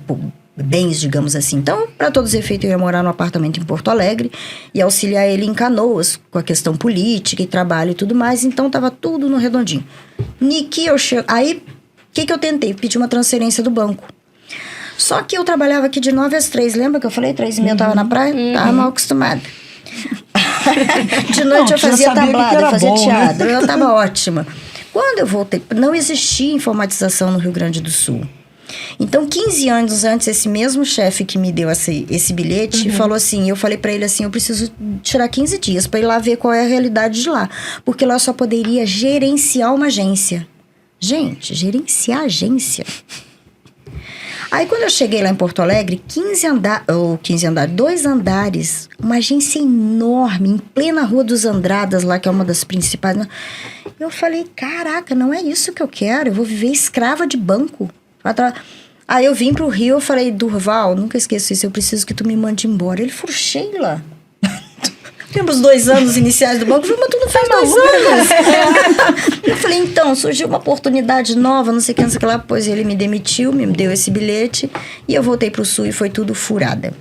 bens, digamos assim. Então, para todos os efeitos, eu ia morar no apartamento em Porto Alegre e auxiliar ele em Canoas, com a questão política e trabalho e tudo mais. Então, estava tudo no redondinho. Aí, o que eu tentei? Pedir uma transferência do banco. Só que eu trabalhava aqui de 9 às 3. Lembra que eu falei? 3h30 eu estava na praia? Estava mal acostumada. De noite eu fazia tablada, eu fazia teatro. Eu estava ótima. Quando eu voltei, não existia informatização no Rio Grande do Sul. Então, 15 anos antes, esse mesmo chefe que me deu esse bilhete falou assim, eu falei pra ele assim, eu preciso tirar 15 dias pra ir lá ver qual é a realidade de lá. Porque lá eu só poderia gerenciar uma agência. Gente, gerenciar agência. Aí, quando eu cheguei lá em Porto Alegre, 2 andares, uma agência enorme, em plena Rua dos Andradas, lá que é uma das principais. Eu falei, caraca, não é isso que eu quero, eu vou viver escrava de banco. Aí eu vim pro Rio, eu falei, Durval, nunca esqueço isso, eu preciso que tu me mande embora. Ele falou, Sheila, temos 2 anos iniciais do banco. Eu falei, mas tu não faz 2 anos. Eu falei, então, surgiu uma oportunidade nova, não sei o que, não sei o que lá. Pois ele me demitiu, me deu esse bilhete e eu voltei pro Sul e foi tudo furada.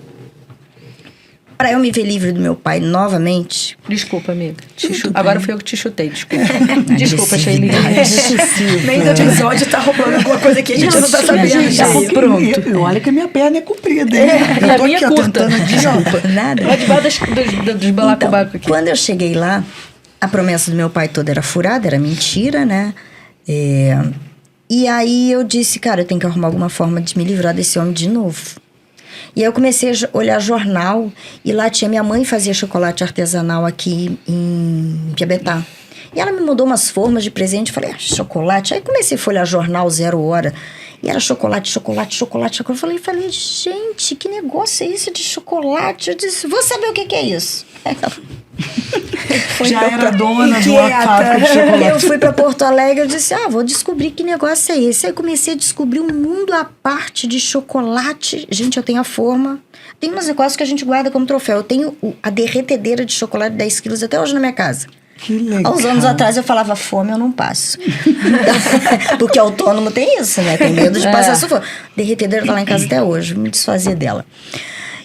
Para eu me ver livre do meu pai novamente... Desculpa, amiga. Agora fui eu que te chutei, desculpa. Desculpa, Sheila. Meio do episódio tá roubando alguma coisa que a gente não tá sabendo. Pronto. Olha que a minha perna é comprida, hein? E a minha é curta. Desculpa. Nada. Vai debaixo dos balacobacos aqui. Quando eu cheguei lá, a promessa do meu pai toda era furada, era mentira, né? E aí eu disse, cara, eu tenho que arrumar alguma forma de me livrar desse homem de novo. E aí eu comecei a olhar jornal e lá tinha minha mãe fazia chocolate artesanal aqui em Piabetá. E ela me mandou umas formas de presente, falei, chocolate. Aí comecei a folhear jornal 0 hora. E era chocolate. Eu falei, gente, que negócio é isso de chocolate? Eu disse, vou saber o que é isso. Já era dona de uma fábrica de chocolate. Eu fui para Porto Alegre, eu disse, vou descobrir que negócio é esse. Aí comecei a descobrir um mundo à parte de chocolate. Gente, eu tenho a forma. Tem umas negócios que a gente guarda como troféu. Eu tenho a derretedeira de chocolate de 10 quilos até hoje na minha casa. Que legal. Há uns anos atrás eu falava, fome eu não passo. Porque autônomo tem isso, né? Tem medo de passar fome. Derretedeira tá lá em casa até hoje, me desfazia dela.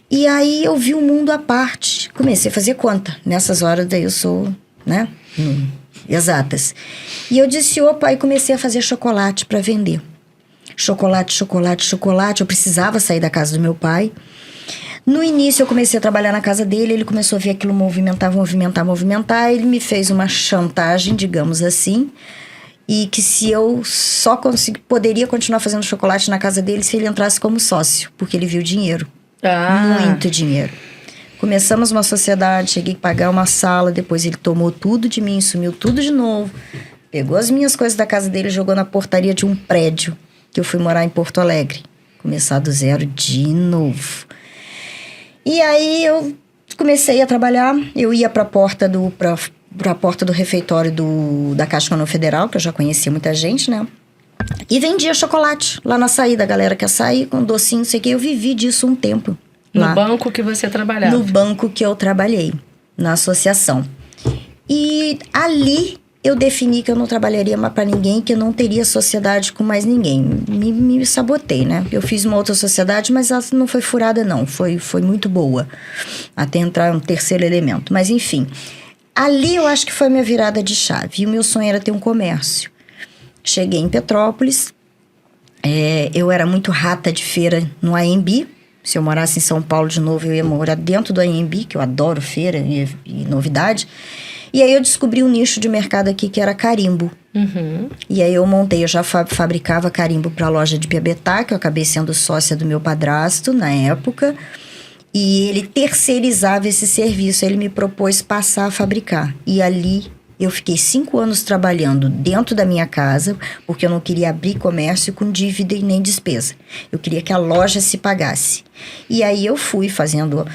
E aí eu vi um mundo à parte. Comecei a fazer conta. Nessas horas daí eu sou, né? Exatas. E eu disse, opa, aí comecei a fazer chocolate para vender. Chocolate. Eu precisava sair da casa do meu pai. No início eu comecei a trabalhar na casa dele, ele começou a ver aquilo movimentar. Ele me fez uma chantagem, digamos assim, e que se eu só poderia continuar fazendo chocolate na casa dele se ele entrasse como sócio, porque ele viu dinheiro. Muito dinheiro. Começamos uma sociedade, cheguei a pagar uma sala, depois ele tomou tudo de mim, sumiu tudo de novo, pegou as minhas coisas da casa dele e jogou na portaria de um prédio, que eu fui morar em Porto Alegre. Começar do zero de novo. E aí eu comecei a trabalhar, eu ia para a porta do refeitório da Caixa Econômica Federal, que eu já conhecia muita gente, né? E vendia chocolate lá na saída, a galera quer sair com docinho, não sei o que. Eu vivi disso um tempo. No banco que você trabalhava? No banco que eu trabalhei, na associação. E ali eu defini que eu não trabalharia mais para ninguém, que eu não teria sociedade com mais ninguém. Me sabotei, né? Eu fiz uma outra sociedade, mas ela não foi furada, não. Foi muito boa. Até entrar um terceiro elemento. Mas, enfim. Ali eu acho que foi a minha virada de chave. E o meu sonho era ter um comércio. Cheguei em Petrópolis. Eu era muito rata de feira no AMB. Se eu morasse em São Paulo de novo, eu ia morar dentro do AMB, que eu adoro feira e novidade. E aí eu descobri um nicho de mercado aqui que era carimbo. Uhum. E aí eu já fabricava carimbo para a loja de Piabetá, que eu acabei sendo sócia do meu padrasto na época. E ele terceirizava esse serviço, ele me propôs passar a fabricar. E ali eu fiquei 5 anos trabalhando dentro da minha casa, porque eu não queria abrir comércio com dívida e nem despesa. Eu queria que a loja se pagasse. E aí eu fui fazendo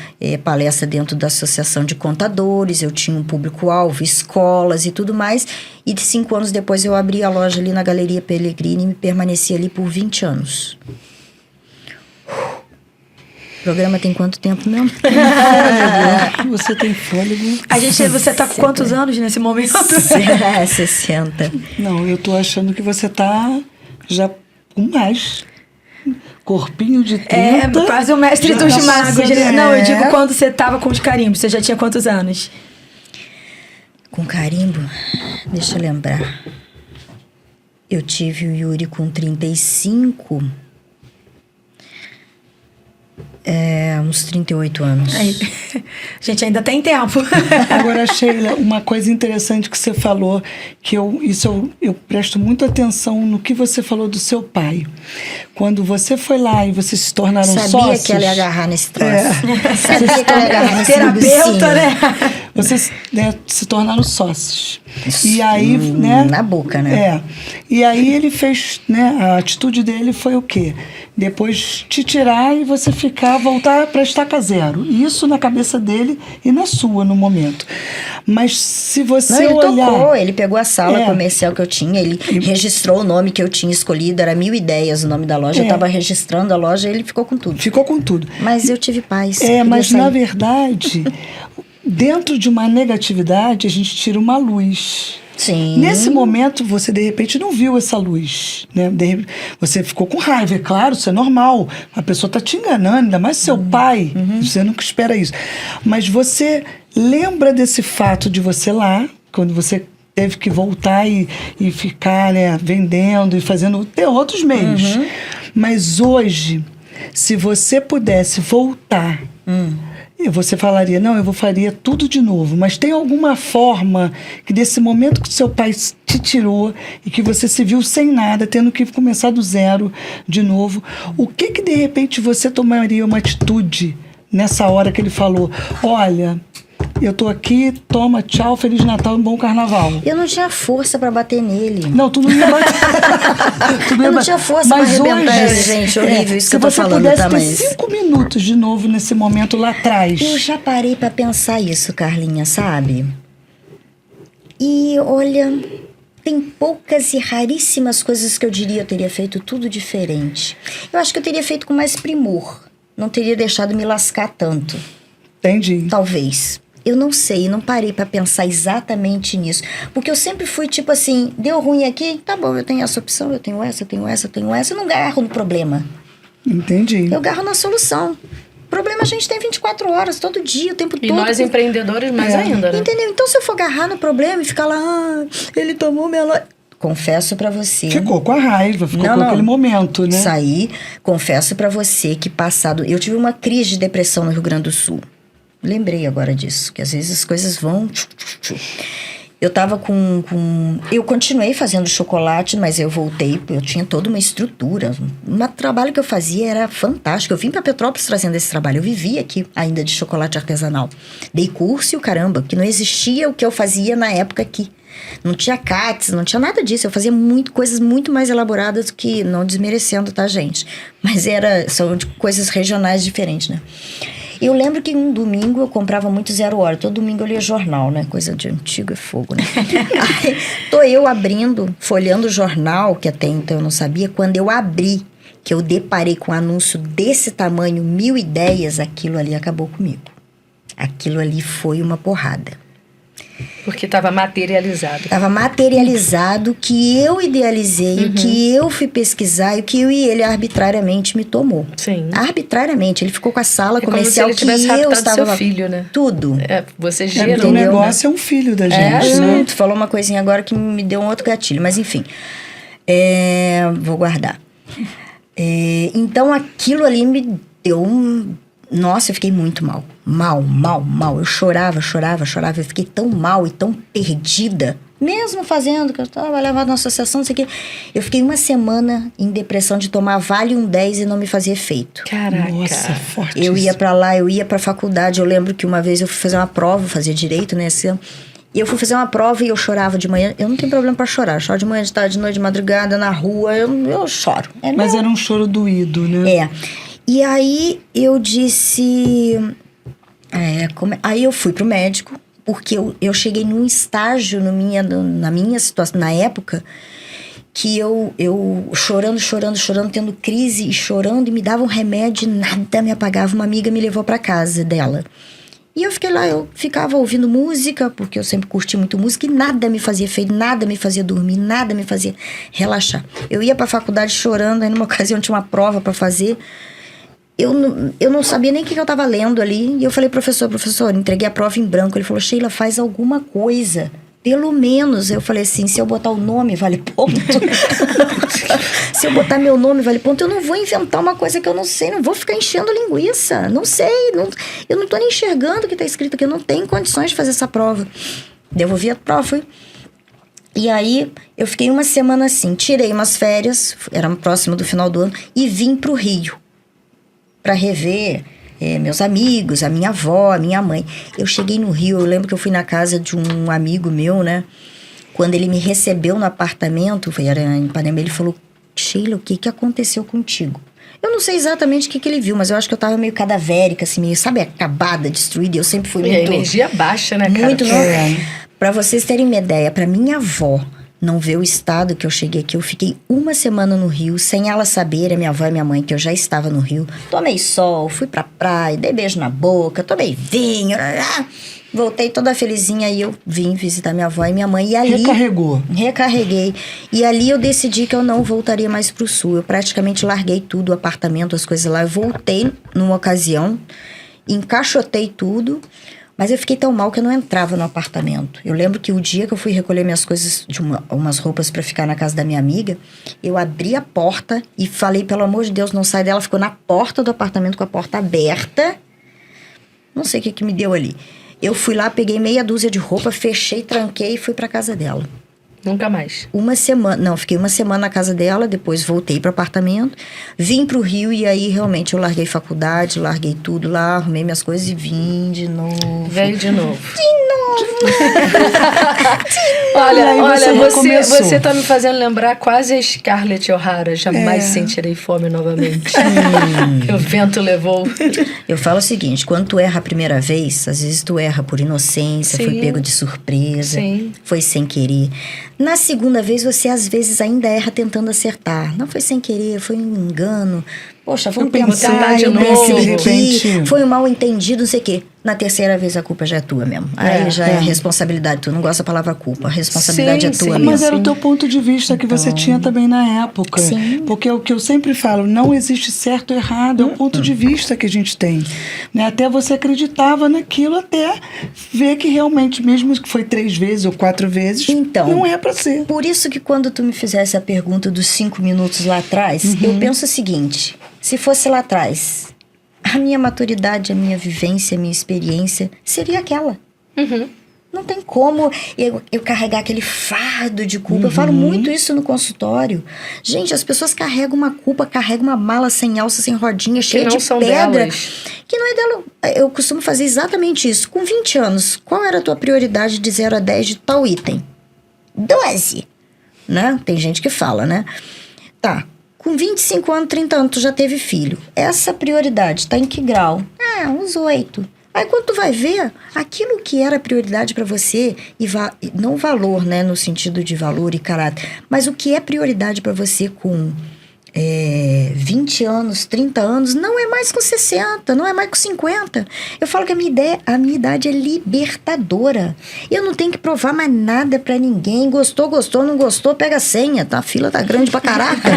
palestra dentro da Associação de Contadores, eu tinha um público-alvo, escolas e tudo mais. E 5 anos depois eu abri a loja ali na Galeria Pellegrini e permaneci ali por 20 anos. O programa tem quanto tempo mesmo? Você tem fôlego. Você tá com quantos anos nesse momento? 60. Não, eu tô achando que você tá já com mais. Corpinho de 30. Quase o mestre dos tá magos. passando, Não, eu digo quando você tava com os carimbos. Você já tinha quantos anos? Com carimbo? Deixa eu lembrar. Eu tive o Yuri com 35... uns 38 anos. Aí, gente, ainda tem tempo. Agora, Sheila, uma coisa interessante que você falou, que eu presto muita atenção no que você falou do seu pai. Quando você foi lá e vocês se tornaram sócios... Sabia que ela ia agarrar nesse troço. Sabia que ela ia agarrar nesse terapeuta, né? Vocês se tornaram sócios. E aí, né? Na boca, né? E aí ele fez, né? A atitude dele foi o quê? Depois te tirar e você voltar para estaca zero. Isso na cabeça dele e na sua, no momento. Mas se você ele olhar... tocou, ele pegou a sala comercial que eu tinha, ele registrou o nome que eu tinha escolhido, era 1000 Ideias o nome da loja, eu estava registrando a loja e ele ficou com tudo. Ficou com tudo. Mas eu tive paz. Mas na verdade, dentro de uma negatividade, a gente tira uma luz. Sim. Nesse momento, você de repente não viu essa luz, né? Você ficou com raiva, é claro, isso é normal. A pessoa está te enganando, ainda mais seu pai. Você nunca espera isso. Mas você lembra desse fato de você lá, quando você teve que voltar e ficar, né, vendendo e fazendo ter outros meios. Mas hoje, se você pudesse voltar... Você falaria, não, eu faria tudo de novo. Mas tem alguma forma que desse momento que seu pai te tirou e que você se viu sem nada, tendo que começar do zero de novo, o que de repente você tomaria uma atitude nessa hora que ele falou, olha... Eu tô aqui, toma, tchau, Feliz Natal e um bom Carnaval. Eu não tinha força pra bater nele. Não, tu não ia bater. Eu não tinha força pra arrebentar ele, gente. Horrível isso que eu tô falando, tá? Se você pudesse ter 5 minutos de novo nesse momento lá atrás. Eu já parei pra pensar isso, Carlinha, sabe? E, olha, tem poucas e raríssimas coisas que eu diria eu teria feito tudo diferente. Eu acho que eu teria feito com mais primor. Não teria deixado me lascar tanto. Entendi. Talvez. Eu não sei, não parei pra pensar exatamente nisso. Porque eu sempre fui tipo assim, deu ruim aqui, tá bom, eu tenho essa opção, eu tenho essa, eu tenho essa, eu tenho essa. Eu não agarro no problema. Entendi. Eu agarro na solução. Problema a gente tem 24 horas, todo dia, o tempo todo. E nós empreendedores mais ainda, né? Entendeu? Então se eu for agarrar no problema e ficar lá, ele tomou minha loja... Confesso pra você... Ficou com a raiva, ficou com aquele momento, né? Saí, confesso pra você que passado... Eu tive uma crise de depressão no Rio Grande do Sul. Lembrei agora disso, que às vezes as coisas vão... Eu tava eu continuei fazendo chocolate, mas eu voltei, eu tinha toda uma estrutura. O trabalho que eu fazia era fantástico. Eu vim pra Petrópolis trazendo esse trabalho. Eu vivia aqui ainda de chocolate artesanal. Dei curso e o caramba, que não existia o que eu fazia na época aqui. Não tinha CATS, não tinha nada disso. Eu fazia coisas muito mais elaboradas do que... Não desmerecendo, tá, gente? Mas são de coisas regionais diferentes, né? Eu lembro que um domingo eu comprava muito 0 hora. Todo domingo eu lia jornal, né? Coisa de antigo é fogo, né? Aí, tô eu abrindo, folheando o jornal, que até então eu não sabia. Quando eu abri, que eu deparei com um anúncio desse tamanho, 1000 ideias, aquilo ali acabou comigo. Aquilo ali foi uma porrada. Porque estava materializado. Estava materializado o que eu idealizei, o que eu fui pesquisar e o que eu e ele arbitrariamente me tomou. Sim. Arbitrariamente. Ele ficou com a sala como comercial se ele tivesse que eu raptado estava... seu filho, né? Tudo. Você Porque gerou, o né? negócio é um filho da gente, né? Tu falou uma coisinha agora que me deu um outro gatilho. Mas enfim, vou guardar. Então aquilo ali me deu um... Nossa, eu fiquei muito mal. Mal. Eu chorava. Eu fiquei tão mal e tão perdida. Mesmo fazendo, que eu trabalhava na associação, não sei o quê. Eu fiquei uma semana em depressão de tomar Valium 10 e não me fazia efeito. Caraca. Nossa, forte. Eu ia pra lá, eu ia pra faculdade. Eu lembro que uma vez eu fui fazer uma prova, fazia direito, né? Assim, e eu fui fazer uma prova e eu chorava de manhã. Eu não tenho problema pra chorar. Eu choro de manhã, de tarde, de noite, de madrugada, na rua. Eu choro. Mas era um choro doído, né? E aí eu disse... Aí eu fui pro médico, porque eu cheguei num estágio na minha situação, na época, que eu chorando, tendo crise e chorando, e me dava um remédio e nada me apagava. Uma amiga me levou pra casa dela. E eu fiquei lá, eu ficava ouvindo música, porque eu sempre curti muito música, e nada me fazia efeito, nada me fazia dormir, nada me fazia relaxar. Eu ia pra faculdade chorando, aí numa ocasião tinha uma prova pra fazer. Eu não sabia nem o que eu tava lendo ali. E eu falei, professor, entreguei a prova em branco. Ele falou, Sheila, faz alguma coisa. Pelo menos. Eu falei assim, se eu botar o nome, vale ponto. Se eu botar meu nome, vale ponto. Eu não vou inventar uma coisa que eu não sei. Não vou ficar enchendo linguiça. Não sei. Eu não tô nem enxergando o que tá escrito aqui. Eu não tenho condições de fazer essa prova. Devolvi a prova. E aí, eu fiquei uma semana assim. Tirei umas férias. Era próximo do final do ano. E vim pro Rio. Para rever meus amigos, a minha avó, a minha mãe. Eu cheguei no Rio, eu lembro que eu fui na casa de um amigo meu, né? Quando ele me recebeu no apartamento, era em Ipanema, ele falou, Sheila, o que aconteceu contigo? Eu não sei exatamente o que ele viu, mas eu acho que eu tava meio cadavérica, assim, meio, sabe, acabada, destruída. Eu sempre fui muito... E a energia baixa, né, cara? Muito, Pra vocês terem uma ideia, pra minha avó não ver o estado que eu cheguei aqui. Eu fiquei uma semana no Rio, sem ela saber, a minha avó e minha mãe, que eu já estava no Rio. Tomei sol, fui pra praia, dei beijo na boca, tomei vinho. Voltei toda felizinha e eu vim visitar minha avó e minha mãe. E ali... Recarreguei. E ali eu decidi que eu não voltaria mais pro Sul. Eu praticamente larguei tudo, o apartamento, as coisas lá. Eu voltei numa ocasião, encaixotei tudo... Mas eu fiquei tão mal que eu não entrava no apartamento. Eu lembro que o dia que eu fui recolher minhas coisas, umas roupas pra ficar na casa da minha amiga, eu abri a porta e falei, pelo amor de Deus, não sai dela. Ficou na porta do apartamento com a porta aberta. Não sei o que me deu ali. Eu fui lá, peguei meia dúzia de roupa, fechei, tranquei e fui pra casa dela. Nunca mais? Fiquei uma semana na casa dela, depois voltei pro apartamento, vim pro Rio e aí realmente eu larguei faculdade, larguei tudo lá, arrumei minhas coisas e vim de novo. Veio de novo. Olha, você tá me fazendo lembrar quase a Scarlett O'Hara. Jamais sentirei fome novamente. Que o vento levou. Eu falo o seguinte, quando tu erra a primeira vez, às vezes tu erra por inocência, Sim. foi pego de surpresa, Sim. foi sem querer. Na segunda vez, você às vezes ainda erra tentando acertar. Não foi sem querer, foi um engano. Poxa, vamos pensar, de eu novo. pensei De aqui, repente... foi um mal entendido, não sei o quê. Na terceira vez a culpa já é tua mesmo. Aí já é responsabilidade tua. Não gosto da palavra culpa. A responsabilidade é tua mesmo. Mas era o teu ponto de vista que você tinha também na época. Sim. Porque o que eu sempre falo, não existe certo ou errado, é o ponto de vista que a gente tem. Né? Até você acreditava naquilo, até ver que realmente, mesmo que foi 3 vezes ou 4 vezes, não é pra ser. Por isso que quando tu me fizesse a pergunta dos 5 minutos lá atrás, eu penso o seguinte, se fosse lá atrás, a minha maturidade, a minha vivência, a minha experiência seria aquela. Não tem como eu carregar aquele fardo de culpa. Eu falo muito isso no consultório. Gente, as pessoas carregam uma culpa, carregam uma mala sem alça, sem rodinha, cheia de pedra. Delas. Que não é dela. Eu costumo fazer exatamente isso. Com 20 anos, qual era a tua prioridade de 0 a 10 de tal item? 12. Né? Tem gente que fala, né? Tá. Com 25 anos, 30 anos, tu já teve filho. Essa prioridade tá em que grau? Uns 8. Aí quando tu vai ver, aquilo que era prioridade para você, não valor, né, no sentido de valor e caráter, mas o que é prioridade para você com 20 anos, 30 anos, não é mais com 60, não é mais com 50. Eu falo que a minha idade é libertadora. Eu não tenho que provar mais nada pra ninguém. Gostou, não gostou, pega a senha, tá? A fila tá grande pra caraca.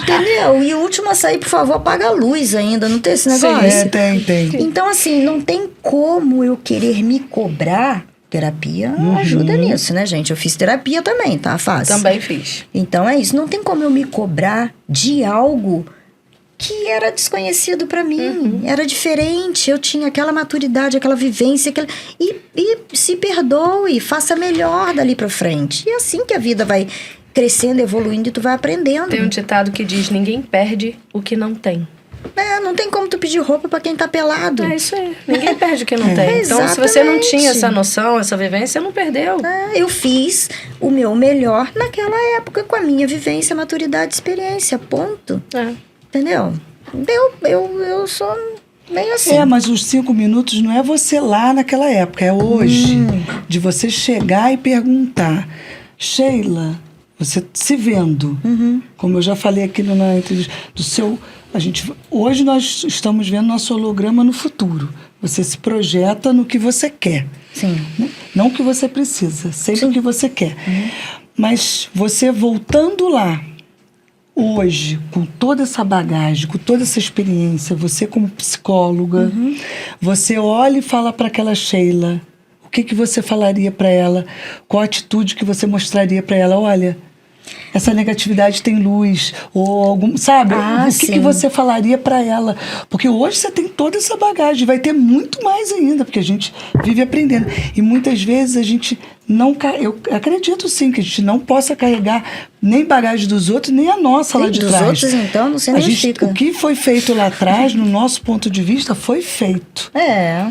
Entendeu? E o último a sair, por favor, apaga a luz ainda, não tem esse negócio? Sim, tem. Então, assim, não tem como eu querer me cobrar. Terapia ajuda nisso, né, gente? Eu fiz terapia também, tá? Fácil. Também fiz. Então é isso. Não tem como eu me cobrar de algo que era desconhecido pra mim. Era diferente. Eu tinha aquela maturidade, aquela vivência. E se perdoe, faça melhor dali pra frente. E é assim que a vida vai crescendo, evoluindo e tu vai aprendendo. Tem um ditado que diz: ninguém perde o que não tem. Não tem como tu pedir roupa pra quem tá pelado. É isso aí. Ninguém perde o que não tem. Então, se você não tinha essa noção, essa vivência, não perdeu. Eu fiz o meu melhor naquela época com a minha vivência, maturidade, experiência. Ponto. Entendeu? Eu sou meio assim. Mas os 5 minutos não é você lá naquela época, é hoje. De você chegar e perguntar: Sheila, você se vendo, como eu já falei aqui na entrevista, hoje nós estamos vendo nosso holograma no futuro. Você se projeta no que você quer. Sim. Não o que você precisa, sempre o que você quer. Mas você voltando lá, hoje, com toda essa bagagem, com toda essa experiência, você como psicóloga, você olha e fala para aquela Sheila, o que você falaria para ela? Qual a atitude que você mostraria para ela? Olha, essa negatividade tem luz, ou algum, sabe? O que você falaria para ela? Porque hoje você tem toda essa bagagem, vai ter muito mais ainda, porque a gente vive aprendendo. E muitas vezes a gente não... Eu acredito sim que a gente não possa carregar nem bagagem dos outros, nem a nossa lá de dos trás. Dos outros, então, não se identifica. O que foi feito lá atrás, no nosso ponto de vista, foi feito.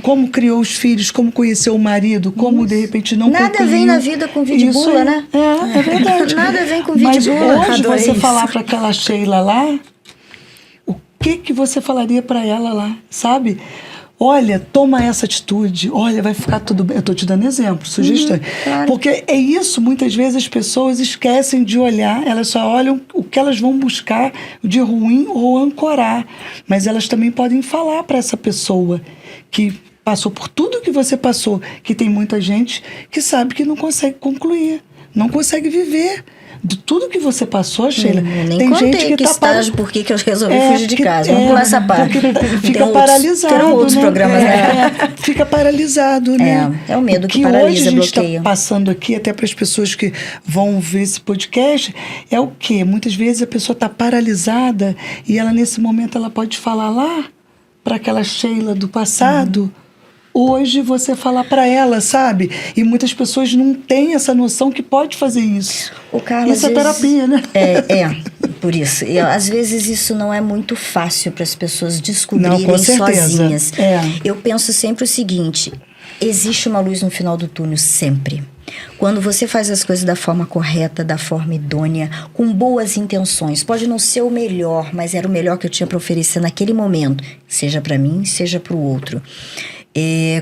Como criou os filhos, como conheceu o marido, como de repente não concluiu. Nada vem na vida com vidibula, né? É verdade. Nada vem com vidibula. Mas hoje você falar para aquela Sheila lá, o que você falaria para ela lá, sabe? Olha, toma essa atitude, olha, vai ficar tudo bem. Eu estou te dando exemplo, sugestões. Claro. Porque é isso, muitas vezes as pessoas esquecem de olhar, elas só olham o que elas vão buscar de ruim ou ancorar. Mas elas também podem falar para essa pessoa que passou por tudo que você passou, que tem muita gente que sabe que não consegue concluir, não consegue viver. De tudo que você passou, Sheila, nem tem contei gente que estágio por que eu resolvi fugir de casa. Vamos pular essa parte. Fica paralisado, terão outros né? programas, né? Fica paralisado, né? É o medo que paralisa, hoje a gente está passando aqui, até para as pessoas que vão ver esse podcast, é o quê? Muitas vezes a pessoa está paralisada e ela, nesse momento, ela pode falar lá para aquela Sheila do passado. Hoje você falar para ela, sabe? E muitas pessoas não têm essa noção que pode fazer isso. Isso é terapia, né? Por isso. Às vezes isso não é muito fácil para as pessoas descobrirem sozinhas. Eu penso sempre o seguinte: existe uma luz no final do túnel, sempre. Quando você faz as coisas da forma correta, da forma idônea, com boas intenções, pode não ser o melhor, mas era o melhor que eu tinha para oferecer naquele momento, seja para mim, seja para o outro.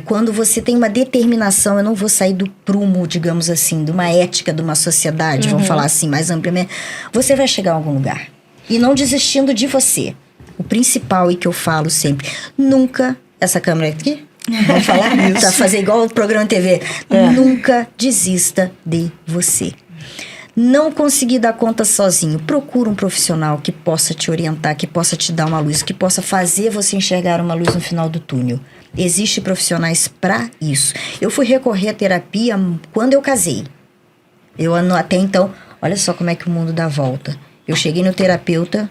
Quando você tem uma determinação, eu não vou sair do prumo, digamos assim, de uma ética de uma sociedade, vamos falar assim mais amplamente, você vai chegar a algum lugar. E não desistindo de você. O principal, e que eu falo sempre, nunca, essa câmera aqui, vamos falar isso, tá, fazer igual o programa de TV, nunca desista de você. Não conseguir dar conta sozinho, procura um profissional que possa te orientar, que possa te dar uma luz, que possa fazer você enxergar uma luz no final do túnel. Existem profissionais para isso. Eu fui recorrer à terapia quando eu casei. Até então, olha só como é que o mundo dá volta. Eu cheguei no terapeuta,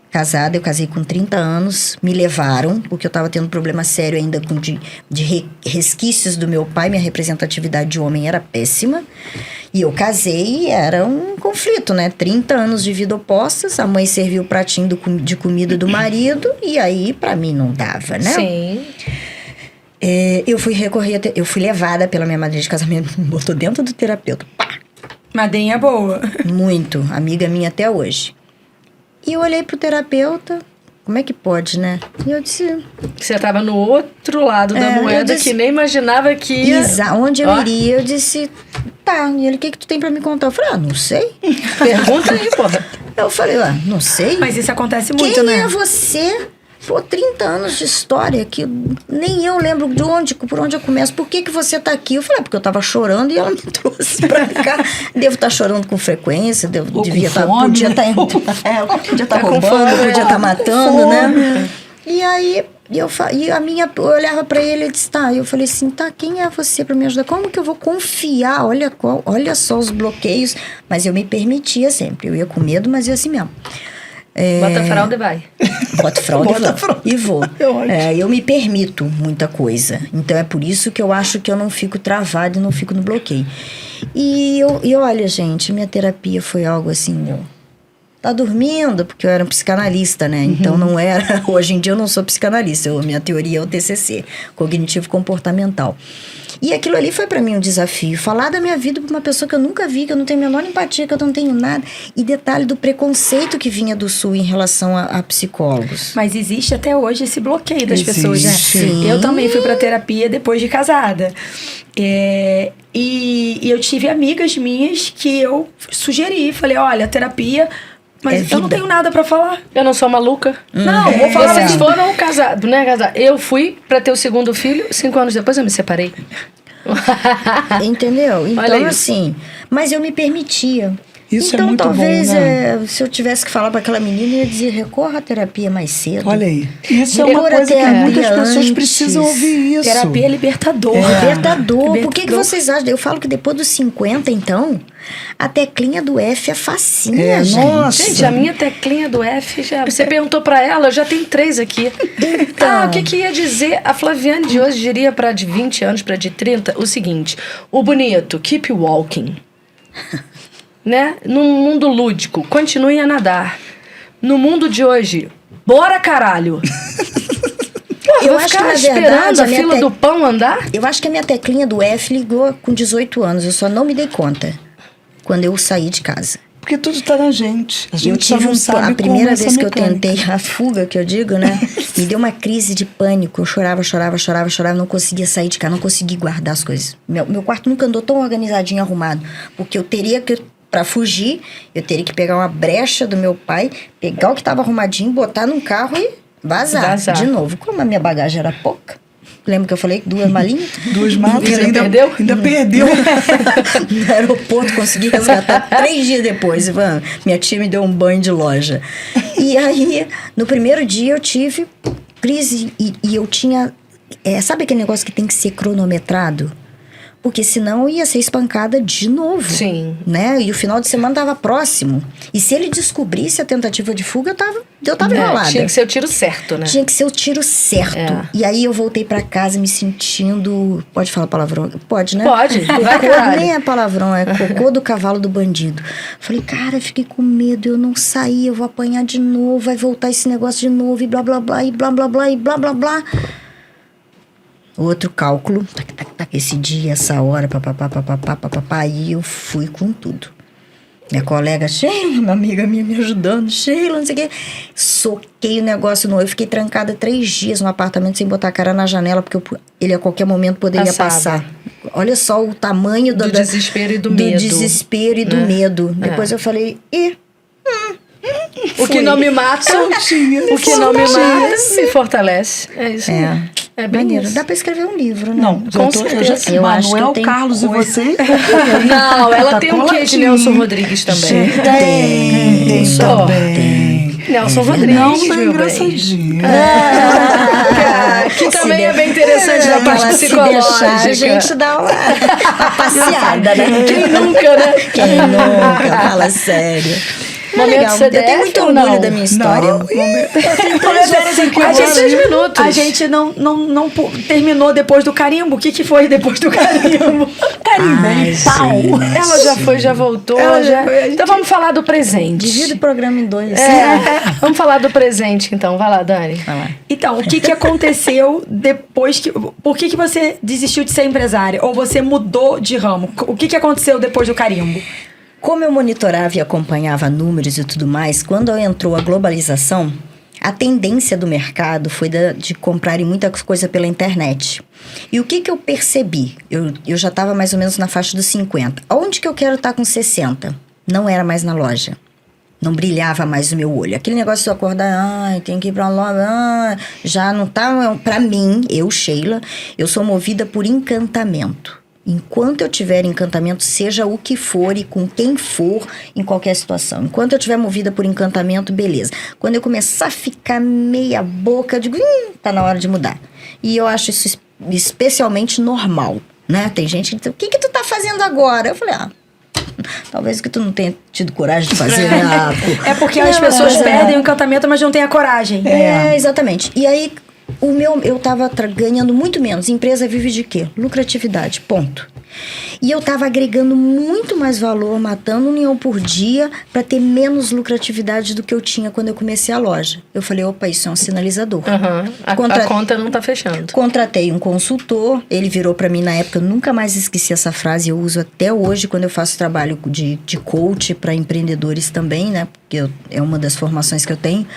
casada, eu casei com 30 anos, me levaram, porque eu estava tendo problema sério ainda de resquícios do meu pai, minha representatividade de homem era péssima. E eu casei e era um conflito, né? 30 anos de vida opostas, a mãe serviu o pratinho de comida do marido, e aí pra mim não dava, né? Sim. Eu fui levada pela minha madrinha de casamento, me botou dentro do terapeuta. Pá! Madrinha boa. Muito, amiga minha até hoje. E eu olhei pro terapeuta, como é que pode, né? E eu disse... Você estava no outro lado da moeda, que nem imaginava que ia... Onde eu iria, eu disse... Tá, e ele, o que tu tem pra me contar? Eu falei, não sei. Pergunta aí, porra. Eu falei, não sei. Mas isso acontece muito, Quem né? é você? Pô, 30 anos de história que nem eu lembro por onde eu começo. Por que você tá aqui? Eu falei, porque eu tava chorando e ela me trouxe pra cá. Devo estar chorando com frequência, podia estar roubando, podia estar matando, né? E aí, eu olhava pra ele e disse, tá. Eu falei assim, tá, quem é você pra me ajudar? Como que eu vou confiar? Olha só os bloqueios. Mas eu me permitia sempre. Eu ia com medo, mas ia assim mesmo. Bota a fralda e vai. Boto fralda e vou. Eu me permito muita coisa. Então é por isso que eu acho que eu não fico travada e não fico no bloqueio. E olha, gente, minha terapia foi algo assim, tá dormindo, porque eu era um psicanalista, né? Então não era... Hoje em dia eu não sou psicanalista. Minha teoria é o TCC, Cognitivo Comportamental. E aquilo ali foi pra mim um desafio. Falar da minha vida pra uma pessoa que eu nunca vi, que eu não tenho a menor empatia, que eu não tenho nada. E detalhe do preconceito que vinha do Sul em relação a psicólogos. Mas existe até hoje esse bloqueio das pessoas, né? Sim. Eu também fui pra terapia depois de casada. E eu tive amigas minhas que eu sugeri. Falei, olha, terapia... Mas eu não tenho nada pra falar. Eu não sou maluca. Não, vou falar. Vocês foram casados, né? Eu fui pra ter o segundo filho, 5 anos depois eu me separei. Entendeu? Então, Olha isso. assim... Mas eu me permitia. Isso então, é muito talvez, bom, né? se eu tivesse que falar para aquela menina, eu ia dizer, recorra à terapia mais cedo. Olha aí. Isso é uma Recorra à coisa que muitas terapia pessoas antes. precisam ouvir isso. Terapia é libertador. Libertador. Por que vocês acham? Eu falo que depois dos 50, então, a teclinha do F é facinha, gente. Nossa. Gente, a minha teclinha do F já... Você perguntou pra ela, eu já tenho 3 aqui. Então. O que ia dizer? A Flaviane de hoje diria pra de 20 anos, pra de 30, o seguinte. O bonito, keep walking. Né? No mundo lúdico, continue a nadar. No mundo de hoje, bora caralho. Pô, Eu vou acho ficar que, na esperando verdade, a fila do pão andar? Eu acho que a minha teclinha do F ligou com 18 anos. Eu só não me dei conta quando eu saí de casa. Porque tudo tá na gente. A gente Eu tive só não sabe a primeira como essa vez que eu mecânica. tentei a fuga, que eu digo, né? Me deu uma crise de pânico. Eu chorava, não conseguia sair de casa, não conseguia guardar as coisas. Meu quarto nunca andou tão organizadinho, arrumado. Porque eu teria que, pra fugir, eu teria que pegar uma brecha do meu pai, pegar o que tava arrumadinho, botar num carro e vazar. De novo. Como a minha bagagem era pouca. Lembra que eu falei 2 malinhas? 2 malas. Ainda Ainda perdeu? Ainda perdeu. No aeroporto, consegui resgatar 3 dias depois. Minha tia me deu um banho de loja. E aí, no primeiro dia, eu tive crise e eu tinha... sabe aquele negócio que tem que ser cronometrado? Porque senão eu ia ser espancada de novo. Sim. Né? E o final de semana estava próximo. E se ele descobrisse a tentativa de fuga, eu tava enrolada. Tinha que ser o tiro certo, né? Tinha que ser o tiro certo. E aí eu voltei pra casa me sentindo... Pode falar palavrão? Pode, né? Pode. Vai, Cocô, caralho. nem é palavrão, é cocô do cavalo do bandido. Falei, cara, fiquei com medo, eu não saí, eu vou apanhar de novo, vai voltar esse negócio de novo, e blá, blá, blá, e blá, blá, blá, e blá, blá, blá. Outro cálculo, esse dia, essa hora, papapá, e eu fui com tudo. Minha colega, Sheila, uma amiga minha me ajudando, Sheila, não sei o quê. Soquei o negócio no olho, eu fiquei trancada 3 dias no apartamento sem botar a cara na janela, porque ele a qualquer momento poderia passar. Olha só o tamanho do desespero e do medo. Do desespero e do medo. Depois eu falei, o que não me mata, o que não me mata, me fortalece. É isso. É bem maneiro. isso. Dá pra escrever um livro, né? Não, Com certeza. Eu acho que eu Manuel, tenho Carlos coisa. e você? Não, ela Tá tem um quê de Nelson Rodrigues também. Tem Só. também. Nelson Não, Rodrigues, tá meu bem. engraçadinho. Que também é bem interessante na parte Se deixar, psicológica. a gente dá uma passeada, né? Quem nunca, né? Quem nunca? Fala sério. Momento Legal. CDF Eu tenho muito ou orgulho não? da minha história. Não, eu tenho 3 horas aqui A gente agora. 6 minutos. A gente não terminou depois do carimbo. O que foi depois do carimbo? Ai, Pau. gente. Ela já foi, já voltou. Ela já foi, a gente- Então vamos falar do presente. Divide o programa em 2. Vamos falar do presente, então. Vai lá, Dani. Vai lá. Então, o que aconteceu depois que... Por que você desistiu de ser empresária? Ou você mudou de ramo? O que aconteceu depois do carimbo? Como eu monitorava e acompanhava números e tudo mais, quando entrou a globalização, a tendência do mercado foi de comprarem muita coisa pela internet. E o que eu percebi? Eu já estava mais ou menos na faixa dos 50. Aonde que eu quero estar com 60? Não era mais na loja. Não brilhava mais o meu olho. Aquele negócio de eu acordar, tem que ir pra lá, já não tá... Pra mim, eu, Sheila, eu sou movida por encantamento. Enquanto eu tiver encantamento, seja o que for e com quem for, em qualquer situação. Enquanto eu tiver movida por encantamento, beleza. Quando eu começar a ficar meia boca, eu digo, tá na hora de mudar. E eu acho isso especialmente normal, né? Tem gente que diz, o que tu tá fazendo agora? Eu falei, talvez que tu não tenha tido coragem de fazer, né? É porque as pessoas perdem o encantamento, mas não têm a coragem. Exatamente. E aí, eu tava ganhando muito menos. Empresa vive de quê? Lucratividade, ponto. E eu tava agregando muito mais valor, matando 1 leão por dia, para ter menos lucratividade do que eu tinha quando eu comecei a loja. Eu falei, opa, isso é um sinalizador. A conta não tá fechando. Contratei um consultor, ele virou para mim na época, eu nunca mais esqueci essa frase, eu uso até hoje quando eu faço trabalho de coach para empreendedores também, né? Porque é uma das formações que eu tenho.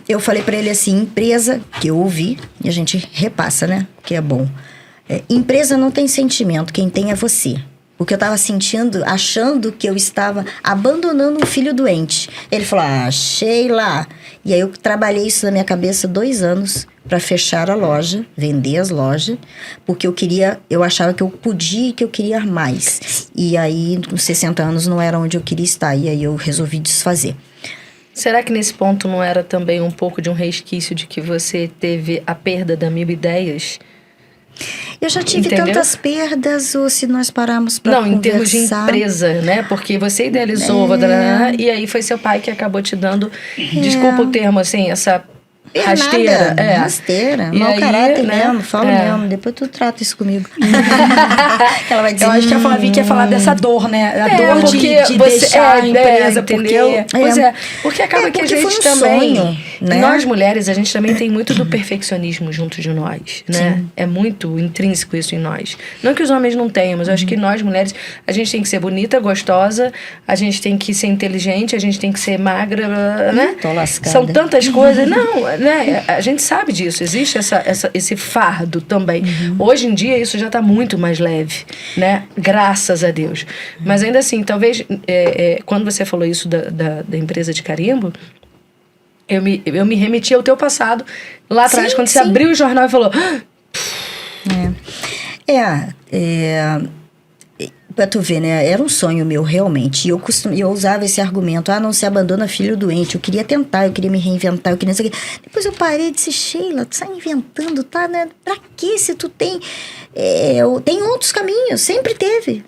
Eu falei para ele assim, empresa, que eu ouvi, e a gente repassa, né? Que é bom. Empresa não tem sentimento, quem tem é você. Porque eu tava sentindo, achando que eu estava abandonando um filho doente. Ele falou, Sheila. E aí eu trabalhei isso na minha cabeça 2 anos para fechar a loja, vender as lojas, porque eu achava que eu podia e que eu queria mais. E aí, com 60 anos, não era onde eu queria estar. E aí eu resolvi desfazer. Será que nesse ponto não era também um pouco de um resquício de que você teve a perda da 1000 ideias? Eu já tive tantas perdas, ou se nós pararmos para conversar... Não, em termos de empresa, né? Porque você idealizou, e aí foi seu pai que acabou te dando, desculpa o termo, assim, essa... Rasteira. Rasteira. Mau caráter, né? Mesmo, falo mesmo. Depois tu trata isso comigo. Ela vai dizer, eu acho que a Flavinha quer falar dessa dor, né? A dor de deixar a empresa, entendeu? Porque acaba que a gente também... Sonho, né? Nós mulheres, a gente também tem muito do perfeccionismo junto de nós, né? Sim. É muito intrínseco isso em nós. Não que os homens não tenham, mas eu acho que nós mulheres, a gente tem que ser bonita, gostosa, a gente tem que ser inteligente, a gente tem que ser magra, né? Tô lascada. São tantas coisas. Não, né? A gente sabe disso, existe esse fardo também. Hoje em dia isso já está muito mais leve, né? Graças a Deus. Mas ainda assim, talvez quando você falou isso da empresa de carimbo, eu me remeti ao teu passado lá atrás, quando você abriu o jornal e falou... Pra tu ver, né? Era um sonho meu, realmente. E eu usava esse argumento. Não se abandona filho doente. Eu queria tentar, eu queria me reinventar, eu queria... Depois eu parei e disse, Sheila, tu tá inventando, tá, né? Pra quê? Se tu tem... tem outros caminhos. Sempre teve.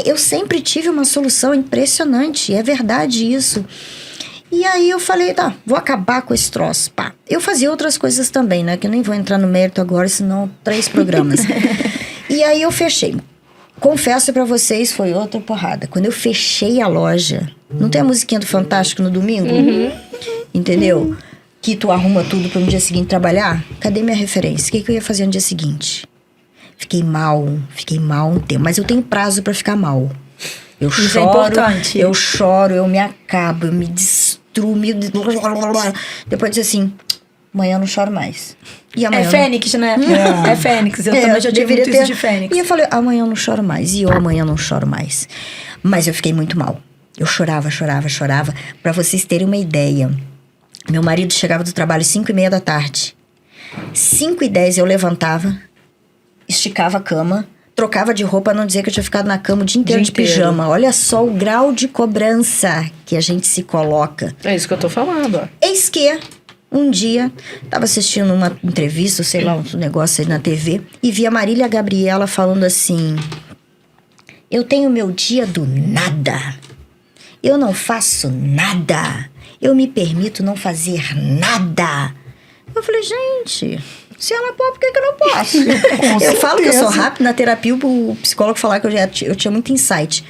Eu sempre tive uma solução impressionante. É verdade isso. E aí eu falei, vou acabar com esse troço, pá. Eu fazia outras coisas também, né? Que eu nem vou entrar no mérito agora, senão 3 programas. E aí eu fechei. Confesso pra vocês, foi outra porrada. Quando eu fechei a loja, não tem a musiquinha do Fantástico no domingo? Entendeu? Que tu arruma tudo para no dia seguinte trabalhar? Cadê minha referência? O que eu ia fazer no dia seguinte? Fiquei mal um tempo. Mas eu tenho prazo pra ficar mal. Eu choro, eu me acabo, eu me destruo, depois disse assim, amanhã eu não choro mais. E amanhã Fênix, né? É Fênix, eu também já tive muito isso de Fênix. E eu falei, amanhã eu não choro mais, e eu amanhã não choro mais. Mas eu fiquei muito mal. Eu chorava. Pra vocês terem uma ideia, meu marido chegava do trabalho 5:30 da tarde. 5:10 eu levantava, esticava a cama, trocava de roupa, não dizer que eu tinha ficado na cama o dia inteiro de pijama. Olha só o grau de cobrança que a gente se coloca. É isso que eu tô falando, ó. Eis que, um dia, tava assistindo uma entrevista, sei lá, um negócio aí na TV, e vi a Marília Gabriela falando assim, eu tenho meu dia do nada. Eu não faço nada. Eu me permito não fazer nada. Eu falei, gente... Se ela pode, por que eu não posso? Eu falo que eu sou rápida na terapia, o psicólogo falar que eu tinha muito insight.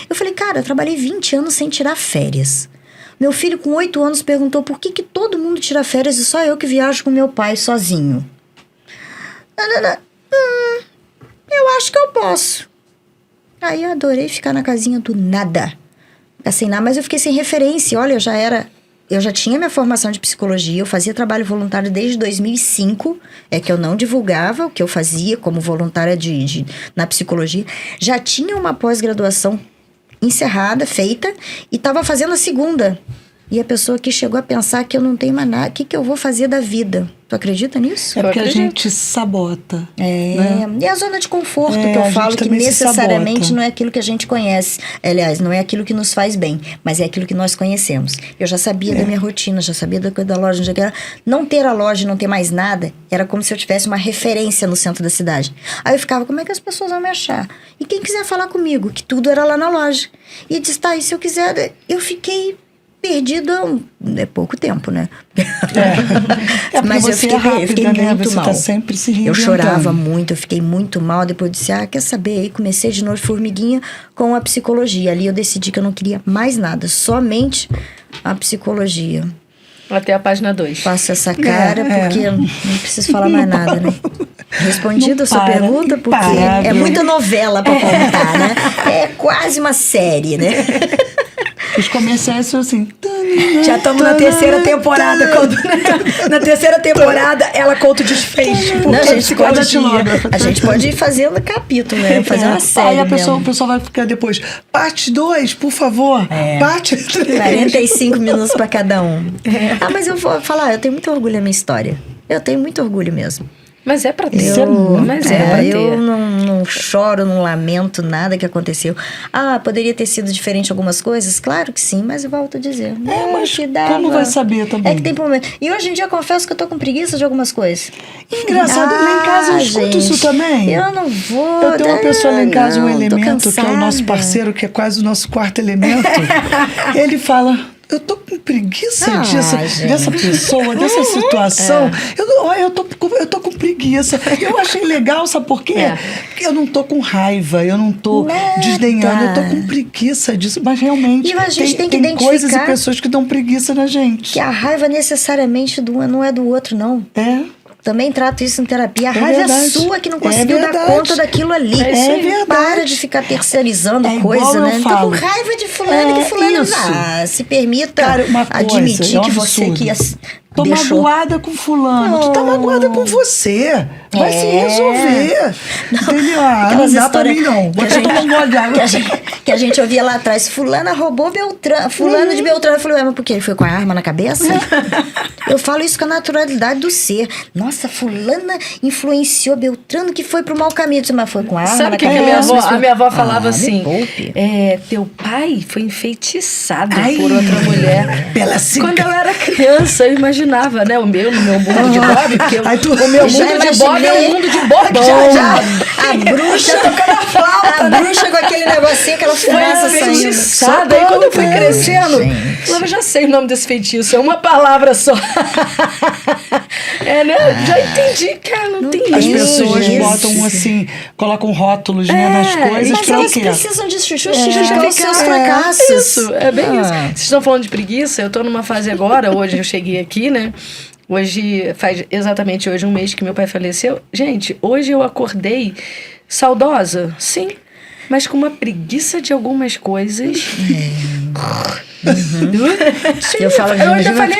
Eu falei, cara, eu trabalhei 20 anos sem tirar férias. Meu filho, com 8 anos, perguntou por que todo mundo tira férias e só eu que viajo com meu pai sozinho. Eu acho que eu posso. Aí eu adorei ficar na casinha do nada. Assim, mas eu fiquei sem referência. Olha, eu já tinha minha formação de psicologia, eu fazia trabalho voluntário desde 2005, que eu não divulgava o que eu fazia como voluntária na psicologia. Já tinha uma pós-graduação encerrada, feita, e estava fazendo a segunda. E a pessoa que chegou a pensar que eu não tenho mais nada, o que eu vou fazer da vida? Tu acredita nisso? É porque a gente sabota. Né? E a zona de conforto, que eu falo que necessariamente não é aquilo que a gente conhece. Aliás, não é aquilo que nos faz bem, mas é aquilo que nós conhecemos. Eu já sabia da minha rotina, já sabia da coisa da loja. Não ter a loja e não ter mais nada, era como se eu tivesse uma referência no centro da cidade. Aí eu ficava, como é que as pessoas vão me achar? E quem quiser falar comigo, que tudo era lá na loja. E disse, tá, e se eu quiser... Eu fiquei... perdida é pouco tempo, né? Mas eu fiquei muito mal. Tá sempre se reinventando. Eu chorava muito, eu fiquei muito mal. Depois eu disse, quer saber? Aí comecei de novo formiguinha com a psicologia. Ali eu decidi que eu não queria mais nada, somente a psicologia. Até a página 2. Faço essa cara porque eu não preciso falar mais nada, né? Respondida a sua pergunta, porque é muita novela pra contar, né? É quase uma série, né? Os comerciais são assim... Já estamos na terceira temporada. Na terceira temporada, ela conta o desfecho. Não, a gente pode ir fazendo capítulo, né? Fazer uma série. Aí o pessoal vai ficar depois. Parte 2, por favor. Parte 3. 45 minutos para cada um. Mas eu vou falar, eu tenho muito orgulho da minha história. Eu tenho muito orgulho mesmo. Mas é pra ter. Eu não choro, não lamento nada que aconteceu. Poderia ter sido diferente algumas coisas? Claro que sim, mas eu volto a dizer. Mas como vai saber também? É que tem momento. E hoje em dia eu confesso que eu tô com preguiça de algumas coisas. Engraçado, lá em casa eu escuto isso também. Eu não vou. Eu tenho uma pessoa lá em casa, um elemento, que é o nosso parceiro, que é quase o nosso quarto elemento. Ele fala... Eu tô com preguiça dessa pessoa, dessa situação. Eu tô com preguiça. Eu achei legal, sabe por quê? Porque eu não tô com raiva, eu não tô desdenhando, eu tô com preguiça disso. Mas realmente a gente tem que identificar coisas e pessoas que dão preguiça na gente. Que a raiva necessariamente não é do outro, não. Também trato isso em terapia. A raiva é sua que não conseguiu dar conta daquilo ali. Para de ficar terceirizando coisa, né? Então, com raiva de fulano, que fulano se permita admitir que você que tô magoada com fulano. Tu tá magoada com você. Vai se resolver. Entendeu? Não dá pra mim, não. Que a gente ouvia lá atrás. Fulana roubou Beltrano. Fulano de Beltrano. Eu falei, mas por quê? Ele foi com a arma na cabeça? Eu falo isso com a naturalidade do ser. Nossa, fulana influenciou Beltrano que foi pro mau caminho. Mas foi com a arma na cabeça. Sabe que a minha avó falava assim? Teu pai foi enfeitiçado por outra mulher. Quando eu era criança, eu imaginava, né? No meu mundo de Bob, porque o meu mundo de Bob é um mundo de Bob. Já. A bruxa tocando a flauta. A bruxa com aquele negocinho, aquela fumaça saindo. Aí quando eu fui crescendo, eu já sei o nome desse feitiço. É uma palavra só. Né? Já entendi, cara. Não tem As pessoas botam assim, colocam rótulos nas coisas. Mas elas precisam de justificar os seus fracassos. Isso, é bem isso. Vocês estão falando de preguiça? Eu tô numa fase agora, hoje eu cheguei aqui, né? Hoje, faz exatamente hoje um mês que meu pai faleceu. Gente, hoje eu acordei saudosa, sim, mas com uma preguiça de algumas coisas. Eu falo, eu ainda falei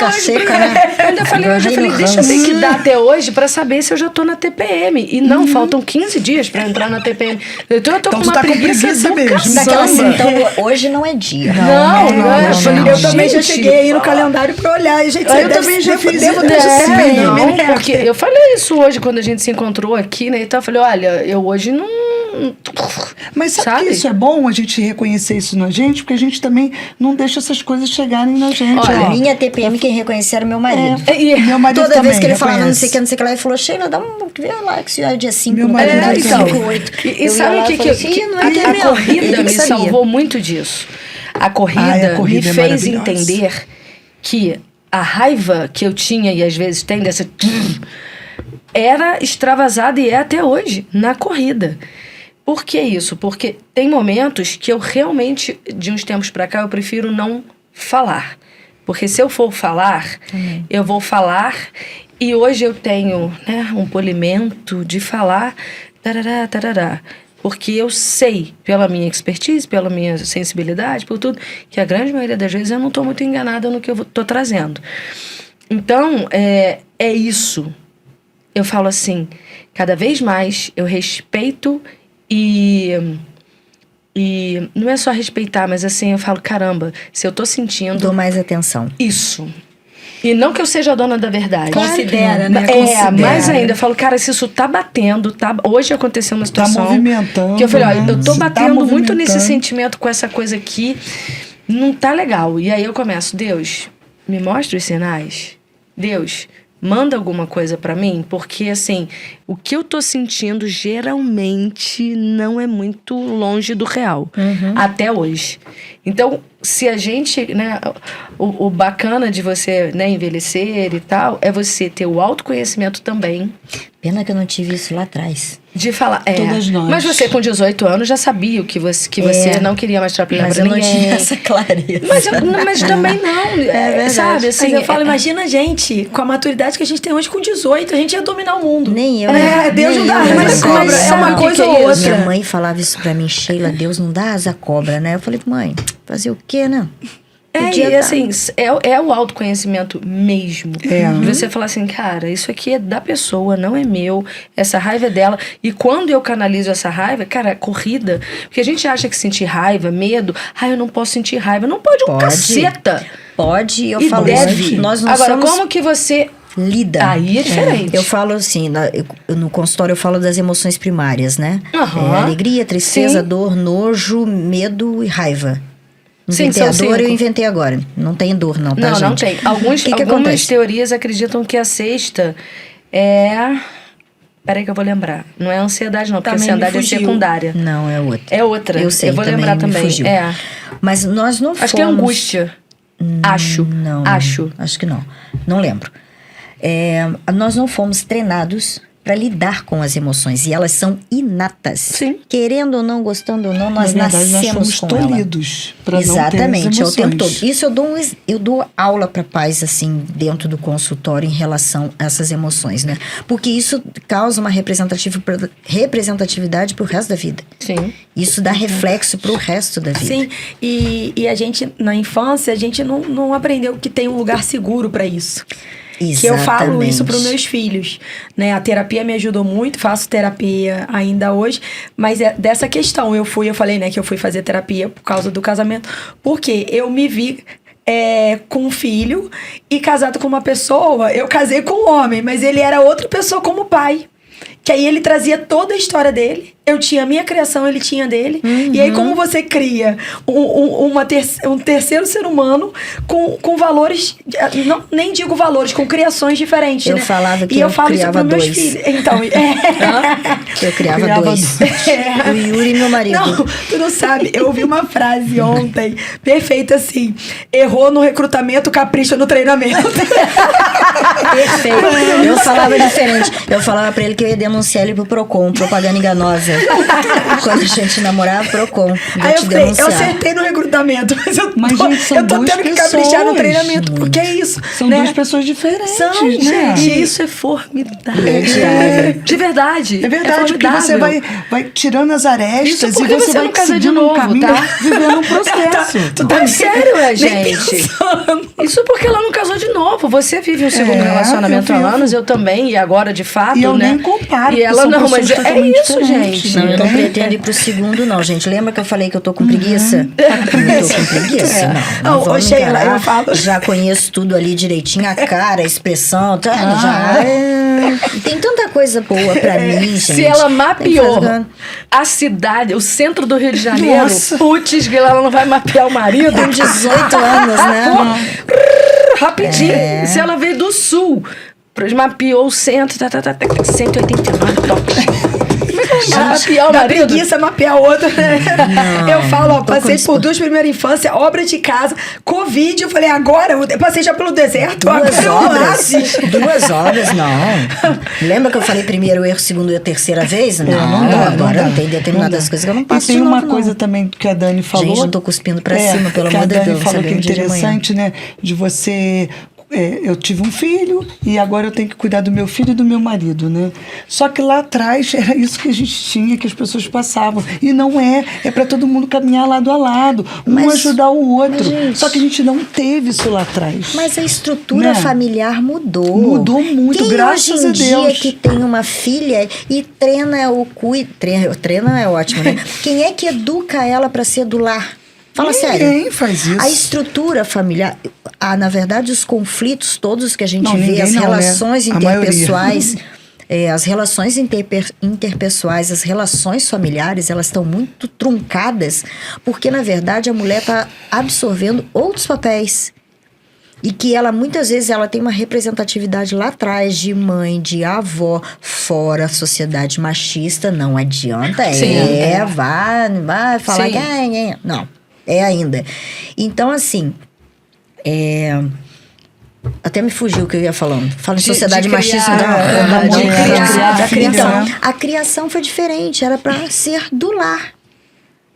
hoje, deixa eu ter que dar até hoje pra saber se eu já tô na TPM. E não, faltam 15 dias pra entrar na TPM. Então eu tô com uma preguiça mesmo. Então hoje não é dia. Não. Eu também já cheguei aí no calendário pra olhar. E, gente, eu também já fiz isso. Porque eu falei isso hoje quando a gente se encontrou aqui, né? Então eu falei, olha, eu hoje não... Mas sabe que isso é bom, a gente reconhecer isso na gente, porque a gente também não deixa essas coisas chegarem na gente. Olha, minha TPM, quem reconhecer era meu marido. Meu marido toda também vez que ele falava não sei o que lá, ele falou, Sheila, vê lá que isso é dia 5. Meu marido então, 8. E sabe o que a corrida me salvou muito disso? A corrida me fez entender que a raiva que eu tinha, e às vezes tem dessa... era extravasada e é até hoje, na corrida. Por que isso? Porque tem momentos que eu realmente, de uns tempos pra cá, eu prefiro não falar. Porque se eu for falar, eu vou falar, e hoje eu tenho, né, um polimento de falar, tarará, tarará. Porque eu sei, pela minha expertise, pela minha sensibilidade, por tudo, que a grande maioria das vezes eu não estou muito enganada no que eu estou trazendo. Então, é isso. Eu falo assim, cada vez mais eu respeito e E não é só respeitar, mas assim, eu falo, caramba, se eu tô sentindo... Dou mais atenção. Isso. E não que eu seja a dona da verdade. Considera, né? É, mais ainda. Eu falo, cara, se isso tá batendo, tá... Hoje aconteceu uma situação... Tá movimentando. Que eu falei, né? ó, eu tô Se batendo muito nesse sentimento com essa coisa aqui. Não tá legal. E aí eu começo, Deus, me mostra os sinais. Deus, manda alguma coisa pra mim, porque assim, o que eu tô sentindo geralmente não é muito longe do real, até hoje. Então, se a gente, né, o bacana de você, né, envelhecer e tal, é você ter o autoconhecimento também. Pena que eu não tive isso lá atrás. De falar, Todas nós. Mas você com 18 anos já sabia o que você não queria mais atrapalhar Mas pra eu não ninguém. tinha essa clareza. Mas também não, verdade. sabe? Assim, Mas eu falo, imagina a gente, com a maturidade que a gente tem hoje, com 18, a gente ia dominar o mundo. Nem eu. Deus não dá nem eu, asa mas cobra, é uma sabe o coisa que ou é isso? outra. Minha mãe falava isso pra mim, Sheila, Deus não dá asa cobra, né? Eu falei, mãe, fazer o quê, né? E assim, é o autoconhecimento mesmo. É. De você falar assim, cara, isso aqui é da pessoa, não é meu. Essa raiva é dela. E quando eu canalizo essa raiva, cara, corrida. Porque a gente acha que sentir raiva, medo, eu não posso sentir raiva. Não pode um caceta. Pode, eu E falo deve. isso. Nós não Agora, somos... como que você... lida. Aí é diferente. Eu falo assim, no consultório eu falo das emoções primárias, né? Aham. Alegria, tristeza, Sim. dor, nojo, medo e raiva. Sim, Inventei são a dor, 5. eu inventei agora. Não tem dor não, tá, Não, gente? não tem. que Algumas acontece? teorias acreditam que a sexta é... Peraí que eu vou lembrar. Não é ansiedade não, porque Também a ansiedade me é fugiu. secundária. Não, é outra. É outra. Eu sei, Eu vou lembrar me também. fugiu. É. Mas nós não fomos... Acho que é angústia. Acho. Não. Acho. Acho que não. Não lembro. Nós não fomos treinados para lidar com as emoções. E elas são inatas. Sim. Querendo ou não, gostando ou não, nós Na verdade, nós nascemos fomos com ela. tolhidos para não ter as Exatamente, é o tempo emoções. todo. Isso eu dou aula para pais, assim, dentro do consultório em relação a essas emoções, né? Porque isso causa uma representatividade pro resto da vida. Sim. Isso dá reflexo pro resto da vida. Sim, e a gente, na infância, a gente não aprendeu que tem um lugar seguro para isso. Exatamente. Que eu falo isso para os meus filhos, né? A terapia me ajudou muito, faço terapia ainda hoje, mas é dessa questão. Eu falei, né, que eu fui fazer terapia por causa do casamento, porque eu me vi com um filho e casado com uma pessoa. Eu casei com um homem, mas ele era outra pessoa como pai. Que aí ele trazia toda a história dele. Eu tinha a minha criação, ele tinha a dele. E aí, como você cria um terceiro ser humano com valores... nem digo valores, com criações diferentes, Eu né? falava que e eu falo isso criava pros meus dois. filhos. Então, Eu criava dois. O Yuri e meu marido. Não, tu não sabe. Eu ouvi uma frase ontem, perfeita assim. Errou no recrutamento, capricha no treinamento. Perfeito. Eu falava diferente. Eu falava pra ele que eu ia denunciar ele pro Procon, propaganda enganosa. Quando a gente namorava, Procon. Vou Aí te eu falei, denunciar. eu acertei no recrutamento, mas gente, são eu tô duas tendo que caprichar no pessoas. treinamento, porque é isso. São né? duas pessoas diferentes, São, né? gente. E isso é formidável. É De verdade. É verdade, porque você vai tirando as arestas Isso e porque você você vai não casa de seguindo um novo, caminho, tá? vivendo um processo. Tu tá É sério, nem gente. pensando. Isso porque ela não casou de novo. Você vive um segundo relacionamento eu há vivo. anos, eu também, e agora de fato, E eu né? nem comparo, E ela porque são não, mas pessoas é totalmente isso, diferentes. gente. Não, eu não Tem? pretendo ir pro segundo, não, gente. Lembra que eu falei que eu tô com preguiça? Não tô com preguiça, não. Ô, Vamos Sheila, encarar. eu falo- Já conheço tudo ali direitinho, a cara, a expressão, tá? Tem tanta coisa boa pra mim, gente. Se ela mapeou Tem que a cidade, o centro do Rio de Janeiro, Nossa. putz, ela não vai mapear o marido. Com 18 anos, né? Rapidinho. Se ela veio do sul, mapeou o centro, 189 toques. Mapear o Da marido. preguiça mapear outra. Eu falo, ó, tô passei com por 2 primeiras infâncias, obra de casa, Covid, eu falei, agora eu passei já pelo deserto, Duas agora eu obras? oásis. 2 obras, não. Lembra que eu falei primeiro erro, segundo e a terceira vez? Não dá, agora não dá. não tem determinadas coisas que eu não E passo tem de novo, uma coisa não. também que a Dani falou. Gente, não tô cuspindo pra cima, pelo que amor de a Dani Deus, falou que é sabemos o dia de amanhã. interessante, né? De você eu tive um filho e agora eu tenho que cuidar do meu filho e do meu marido, né? Só que lá atrás era isso que a gente tinha, que as pessoas passavam. E não é para todo mundo caminhar lado a lado, um ajudar o outro. Gente, só que a gente não teve isso lá atrás. Mas a estrutura familiar mudou. Mudou muito, graças a Deus. Quem hoje em dia que tem uma filha e treina ou cuida... Treina é ótimo, né? Quem é que educa ela para ser do lar? Fala sério. Ninguém faz isso. A estrutura familiar... na verdade, os conflitos todos que a gente vê, as relações interpessoais... as relações interpessoais, as relações familiares, elas estão muito truncadas, porque, na verdade, a mulher está absorvendo outros papéis. E que ela, muitas vezes, ela tem uma representatividade lá atrás de mãe, de avó, fora a sociedade machista, não adianta. Vai falar que não, é ainda. Então, assim, até me fugiu o que eu ia falando. Fala em sociedade machista. Então, a criação foi diferente, era para ser do lar.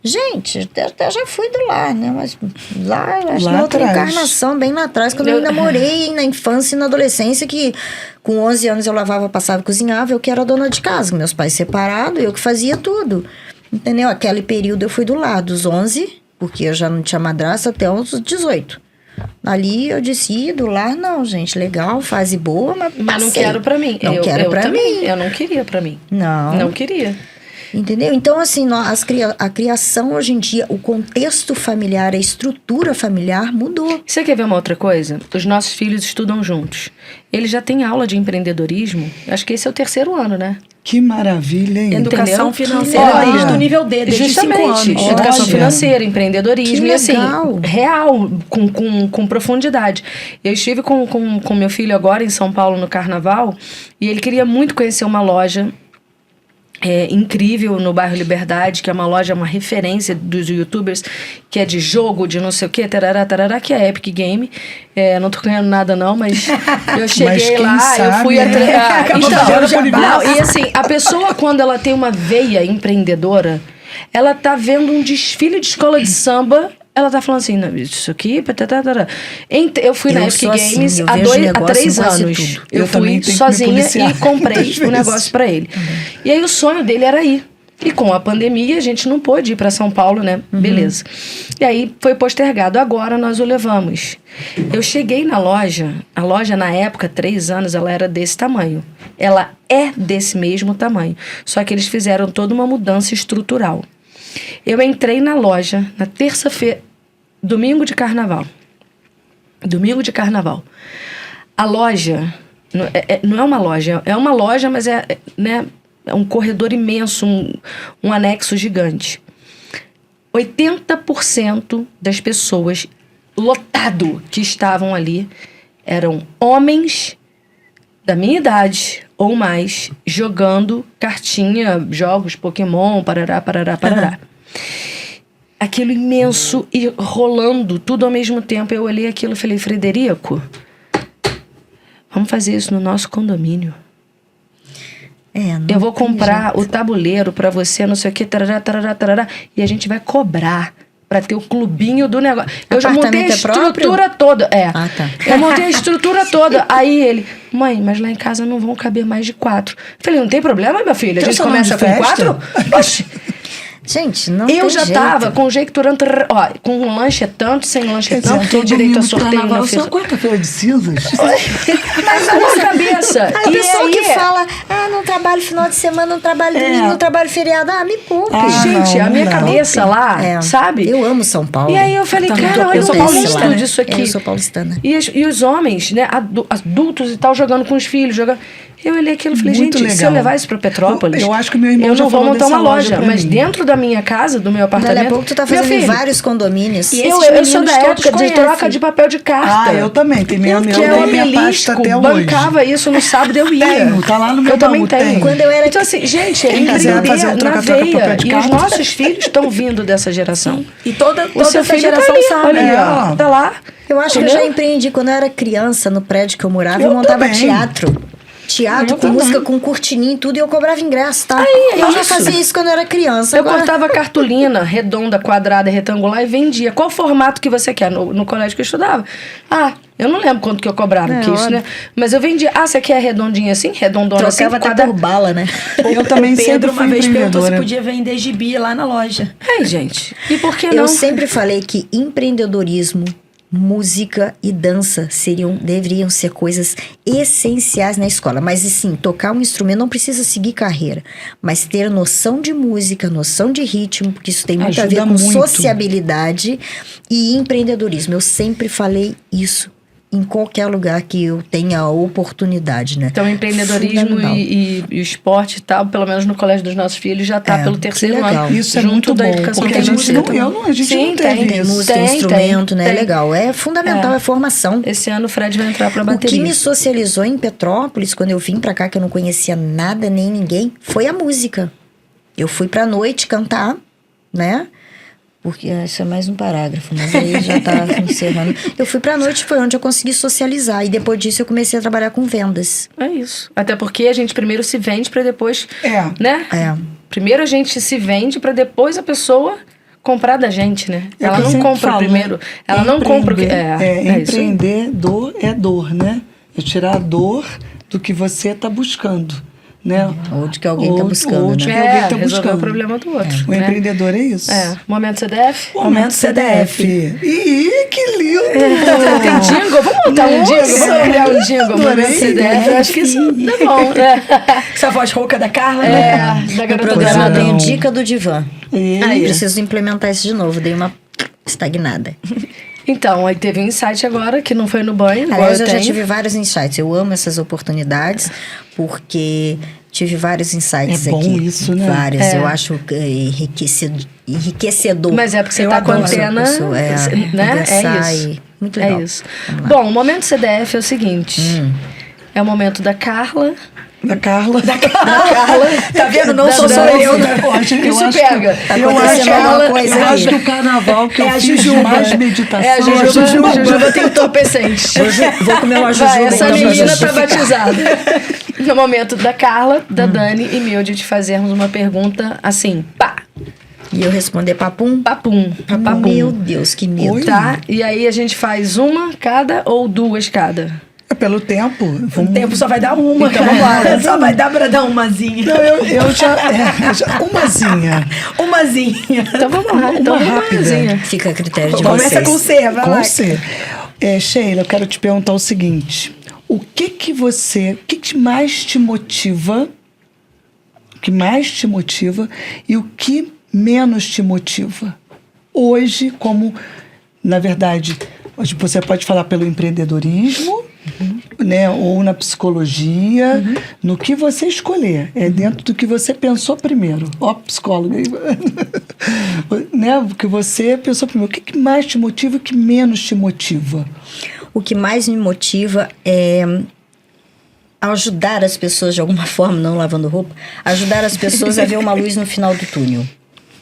Gente, até já fui do lar, né? Mas lá, acho que outra encarnação, bem lá atrás, quando eu ainda morei na infância e na adolescência, que com 11 anos eu lavava, passava e cozinhava, eu que era dona de casa, meus pais separados, eu que fazia tudo. Entendeu? Aquele período eu fui do lar, dos 11, porque eu já não tinha madrasta, até os 18. Ali eu disse, do lar não, gente, legal, fase boa, mas não quero pra mim. Não quero pra mim. Eu não queria pra mim. Não queria. Entendeu? Então, assim, a criação hoje em dia, o contexto familiar, a estrutura familiar mudou. Você quer ver uma outra coisa? Os nossos filhos estudam juntos. Eles já têm aula de empreendedorismo. Acho que esse é o 3º ano, né? Que maravilha, hein? Educação financeira desde o nível D, desde 5 anos. Educação financeira, empreendedorismo. Que e assim, legal. Real, com profundidade. Eu estive com meu filho agora em São Paulo no Carnaval e ele queria muito conhecer uma loja incrível no bairro Liberdade, que é uma loja, uma referência dos youtubers, que é de jogo, de não sei o que, tarará, que é a Epic Game. Não tô ganhando nada não, mas eu cheguei lá, sabe, eu fui atrás. E assim, a pessoa, quando ela tem uma veia empreendedora, ela tá vendo um desfile de escola de samba. Ela tá falando assim, isso aqui... Eu fui na Epic Games há 3 anos. Eu fui sozinha e comprei o negócio pra ele. E aí o sonho dele era ir. E com a pandemia a gente não pôde ir pra São Paulo, né? Beleza. E aí foi postergado. Agora nós o levamos. Eu cheguei na loja. A loja na época, 3 anos, ela era desse tamanho. Ela é desse mesmo tamanho. Só que eles fizeram toda uma mudança estrutural. Eu entrei na loja na terça-feira, domingo de carnaval. A loja não é uma loja, é uma loja, mas é um corredor imenso, um anexo gigante. 80% das pessoas lotado que estavam ali eram homens da minha idade ou mais, jogando cartinha, jogos, Pokémon, parará. Aquilo imenso e rolando tudo ao mesmo tempo. Eu olhei aquilo e falei, Frederico, vamos fazer isso no nosso condomínio. Eu vou comprar o tabuleiro pra você, não sei o que, tarará, e a gente vai cobrar pra ter o clubinho do negócio. Eu já montei a estrutura toda. Eu montei a estrutura toda. Aí ele, mãe, mas lá em casa não vão caber mais de 4. Eu falei, não tem problema, minha filha. A gente começa com 4? Oxi. Gente, não tem Eu já tava conjecturando, com um lanche é tanto, sem lanche é tanto, tem direito a sorteio. Não, só quarta-feira de cinzas. Mas a minha cabeça. A pessoa que fala, não trabalho final de semana, não trabalho domingo, não trabalho feriado, me poupe. Gente, a minha cabeça lá, sabe? Eu amo São Paulo. E aí eu falei, cara, olha o monstro disso aqui. Eu sou paulistana. E os homens, né, adultos e tal, jogando com os filhos, jogando... Eu olhei aquilo e falei, muito gente, legal. se eu levar isso pra Petrópolis, eu acho que meu irmão eu já não vou falou montar uma dessa loja, mas mim. dentro da minha casa, do meu apartamento... Daqui a pouco tu tá fazendo em vários condomínios. E eu sou da época de troca de papel de carta. Eu também. Tem minha pasta até hoje. Bancava isso no sábado, eu ia. Tenho, tá lá no meu Eu também baú, tenho. Quando eu era... Então assim, gente, é quiser fazer um empreender na troca-troca veia. papel de E os carta. nossos filhos estão vindo dessa geração. E toda seu essa filho geração tá ali, sabe. olha ali, ó, tá lá. Eu acho que eu já empreendi. Quando eu era criança, no prédio que eu morava, eu montava também. teatro. teatro Eu com também. música, com cortininha e tudo, e eu cobrava ingresso, tá? é eu já isso. fazia isso quando eu era criança. Eu Agora... cortava cartolina redonda, quadrada, retangular e vendia. Qual formato que você quer? No colégio que eu estudava. Ah, eu não lembro quanto que eu cobrava, É, que isso, óbvio. né? Mas eu vendia. Ah, você quer redondinha assim? Redondona assim? Trocava até quadrada. por bala, né? Eu também O Pedro sempre uma fui vez perguntou se empreendedora. podia vender gibi lá na loja. Ai, gente. E por que não? Eu sempre falei que empreendedorismo, música e dança deveriam ser coisas essenciais na escola. Mas assim, tocar um instrumento não precisa seguir carreira, mas ter noção de música, noção de ritmo, porque isso tem muito a ver Ajuda com muito. sociabilidade e empreendedorismo. Eu sempre falei isso em qualquer lugar que eu tenha a oportunidade, né? Então, empreendedorismo Fundamental. e o esporte e tal, pelo menos no colégio dos nossos filhos, já tá É, pelo que terceiro legal. ano. Isso é junto muito da bom, educação porque a gente financeira. a gente Sim, não teve tem isso. Música, Tem, instrumento, tem, né? tem. Legal. É fundamental, é formação. Esse ano o Fred vai entrar pra O que bateria. me socializou em Petrópolis, quando eu vim pra cá, que eu não conhecia nada nem ninguém, foi a música. Eu fui pra noite cantar, né? Porque isso é mais um parágrafo, mas aí já tá encerrando. Eu fui pra noite, foi onde eu consegui socializar. E depois disso eu comecei a trabalhar com vendas. É isso. Até porque a gente primeiro se vende pra depois, É. né? É. Primeiro a gente se vende pra depois a pessoa comprar da gente, né? É o Ela que eu não sempre compra falo, primeiro. né? Ela não compra o que. Isso aí. Empreendedor é dor, né? É tirar a dor do que você está buscando, né? Ou de que alguém tá Ou- buscando, ou de né? que alguém tá resolver buscando. o problema do outro. O né? empreendedor é isso. Momento CDF? Momento CDF. Ih, que lindo! Tem jingle? Vamos montar um jingle? Vamos criar um jingle. Adorei. Momento CDF. Eu acho que isso é bom, né? Essa voz rouca da Carla, É, né? da No garota programa dourada. tem dica do divã. Aí. Preciso implementar isso de novo. Dei uma estagnada. Então, aí teve um insight agora, que não foi no banho. igual Aliás, eu já tenho. tive vários insights. Eu amo essas oportunidades, porque tive vários insights É bom aqui. isso, né? Vários. É. Eu acho enriquecedor. Mas é porque você Eu tá com adoro antena, essa pessoa, né? conversar É isso. e- muito legal. É isso. Vamos lá. Bom, o momento CDF é o seguinte. É o momento da Carla. Da Carla. Carla. Tá vendo? Não Da sou só dança. eu, né? Isso acho pega. Que, acontecendo eu acho, alguma coisa eu aí. acho que o carnaval que É eu a fiz Jujuba. mais meditação. É, a Jujuba tem entorpecente. Vou comer uma Vai, jujuba essa então pra menina tá justificar. batizada. No momento da Carla, da Dani e meu de fazermos uma pergunta assim, pá, E eu responder papum. papum, papum. Meu Deus, que medo. Oi. Tá? E aí a gente faz uma cada ou duas cada? É pelo tempo. O Vamos... tempo só vai dar uma. Então vamos lá. Só vai dar pra dar umazinha. Não, eu já... umazinha. Umazinha. Então vamos lá, então Uma vamos rápida. rápida. Fica a critério de Começa vocês. com C, vai Com lá. você. Sheila, eu quero te perguntar o seguinte. O que mais te motiva? O que mais te motiva e o que menos te motiva? Hoje, como, na verdade, hoje você pode falar pelo empreendedorismo, né, ou na psicologia, no que você escolher. É dentro do que você pensou primeiro. Ó, psicóloga. Né, o que você pensou primeiro. O que mais te motiva e o que menos te motiva? O que mais me motiva é ajudar as pessoas de alguma forma, não lavando roupa, ajudar as pessoas a ver uma luz no final do túnel.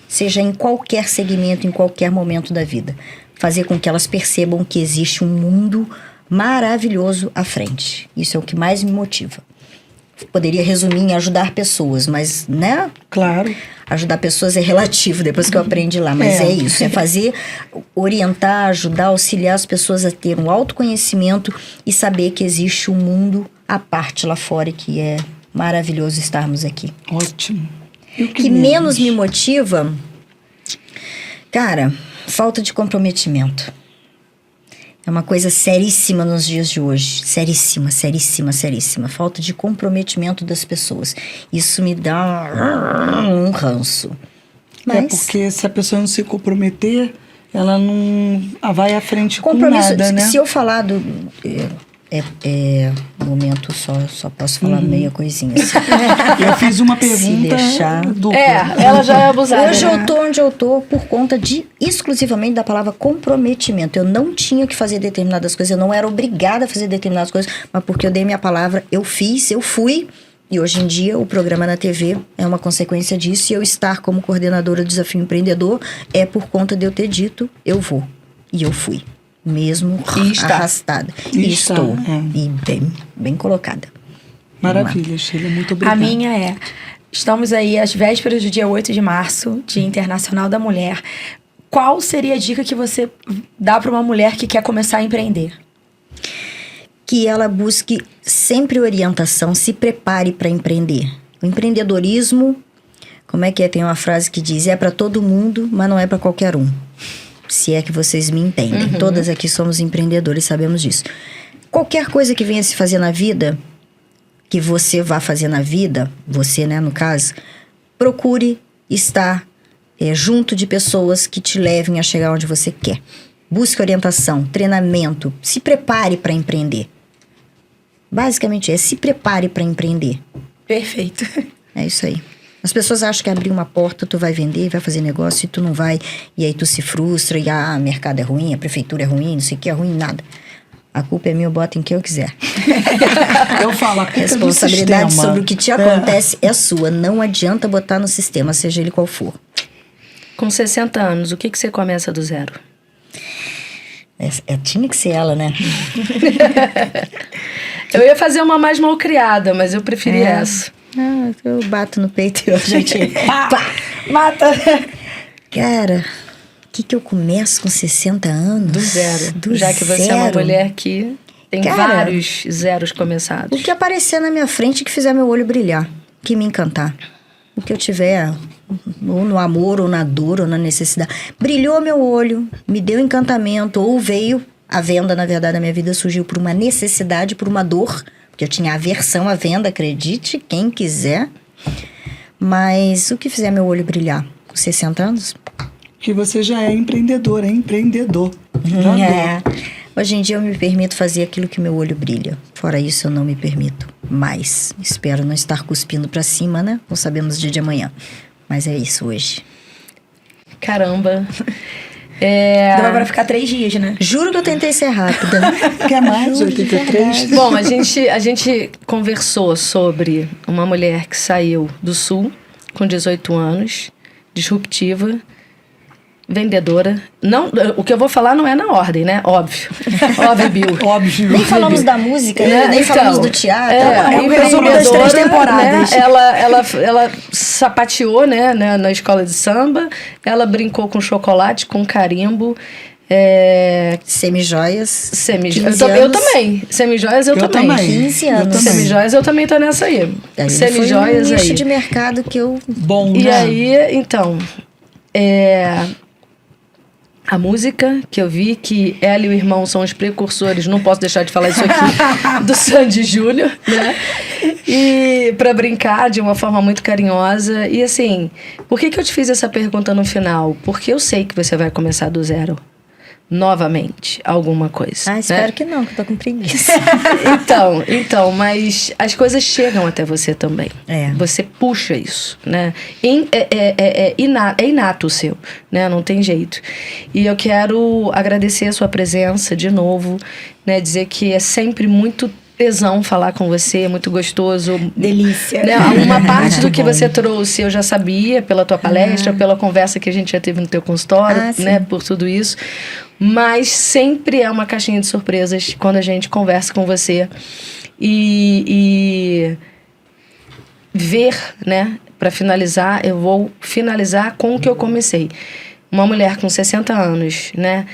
Seja em qualquer segmento, em qualquer momento da vida. Fazer com que elas percebam que existe um mundo maravilhoso à frente. Isso é o que mais me motiva. Poderia resumir em ajudar pessoas, mas, né? Claro. Ajudar pessoas é relativo, depois que eu aprendi lá. Mas é isso, é fazer, orientar, ajudar, auxiliar as pessoas a ter um autoconhecimento e saber que existe um mundo à parte lá fora e que é maravilhoso estarmos aqui. Ótimo. E o Que menos me motiva, cara, falta de comprometimento. É uma coisa seríssima nos dias de hoje. Seríssima, seríssima, seríssima. Falta de comprometimento das pessoas. Isso me dá um ranço. É Mas porque se a pessoa não se comprometer, ela não vai à frente compromisso, com nada, né? se eu falar do... momento só posso falar meia coisinha. Assim. Eu fiz uma Se pergunta deixar. dupla. Ela já é abusada. Hoje né? eu tô onde eu tô por conta de exclusivamente da palavra comprometimento. Eu não tinha que fazer determinadas coisas, eu não era obrigada a fazer determinadas coisas, mas porque eu dei minha palavra, eu fiz, eu fui. E hoje em dia o programa na TV é uma consequência disso. E eu estar como coordenadora do Desafio Empreendedor é por conta de eu ter dito, eu vou. E eu fui. Mesmo E está. arrastada. E E está, estou. é. E bem colocada. Maravilha, Sheila, muito obrigada. A minha é: estamos aí às vésperas do dia 8 de março, Dia Internacional da Mulher. Qual seria a dica que você dá para uma mulher que quer começar a empreender? Que ela busque sempre orientação, se prepare para empreender. O empreendedorismo, como é que é? Tem uma frase que diz: é para todo mundo, mas não é para qualquer um. Se é que vocês me entendem. Todas aqui somos empreendedores, sabemos disso. Qualquer coisa que venha se fazer na vida, que você vá fazer na vida, você, né, no caso, procure estar junto de pessoas que te levem a chegar onde você quer. Busque orientação, treinamento, se prepare para empreender. Basicamente se prepare para empreender. Perfeito. É isso aí. As pessoas acham que abrir uma porta, tu vai vender, vai fazer negócio e tu não vai. E aí tu se frustra e o mercado é ruim, a prefeitura é ruim, não sei o que é ruim, nada. A culpa é minha, eu boto em quem eu quiser. Eu falo, a culpa é do responsabilidade sistema. sobre o que te acontece é sua. Não adianta botar no sistema, seja ele qual for. Com 60 anos, o que você começa do zero? Tinha que ser ela, né? Eu ia fazer uma mais mal criada, mas eu preferi essa. Eu bato no peito e a gente... Pá, mata! Cara, o que eu começo com 60 anos? Do zero. Do Já que você é uma zero. mulher que tem Cara, vários zeros começados. O que aparecer na minha frente que fizer meu olho brilhar, que me encantar. O que eu tiver, ou no amor, ou na dor, ou na necessidade. Brilhou meu olho, me deu encantamento, ou veio... A venda, na verdade, na minha vida surgiu por uma necessidade, por uma dor. Porque eu tinha aversão à venda, acredite, quem quiser. Mas o que fizer meu olho brilhar? Com 60 anos? Que você já é empreendedora, empreendedor. Hoje em dia eu me permito fazer aquilo que meu olho brilha. Fora isso, eu não me permito mais. Espero não estar cuspindo pra cima, né? Não sabemos o dia de amanhã. Mas é isso hoje. Caramba. Dava pra ficar 3 dias, né? Juro que eu tentei ser rápida. Quer mais? 83? Bom, a gente conversou sobre uma mulher que saiu do Sul com 18 anos, disruptiva, vendedora. Não, o que eu vou falar não é na ordem, né? Óbvio. Óbvio, Bill. Óbvio. Nem falamos da música, né? Nem Então, falamos do teatro. resumo das 3 temporadas. Né? Ela sapateou, né, na escola de samba. Ela brincou com chocolate, com carimbo. Semijoias. 15 anos. Eu também. Semijoias eu também. 15 anos. Semijoias eu também tô nessa aí. Semijoias foi um nicho aí. de mercado que eu... Bom, E né? aí, então... A música que eu vi, que ela e o irmão são os precursores, não posso deixar de falar isso aqui, do Sandy Júnior, né? E pra brincar de uma forma muito carinhosa. E assim, por que eu te fiz essa pergunta no final? Porque eu sei que você vai começar do zero. Novamente, alguma coisa. espero né? que não, que eu tô com preguiça. Então, mas as coisas chegam até você também. Você puxa isso, né? É inato o seu, né? Não tem jeito. E eu quero agradecer a sua presença de novo, né? Dizer que é sempre muito tesão falar com você, é muito gostoso. Delícia. Né? Uma parte do que você trouxe eu já sabia pela tua palestra, pela conversa que a gente já teve no teu consultório, né? Por tudo isso. Mas sempre é uma caixinha de surpresas quando a gente conversa com você. E ver, né? Para finalizar, eu vou finalizar com o que eu comecei. Uma mulher com 60 anos, né?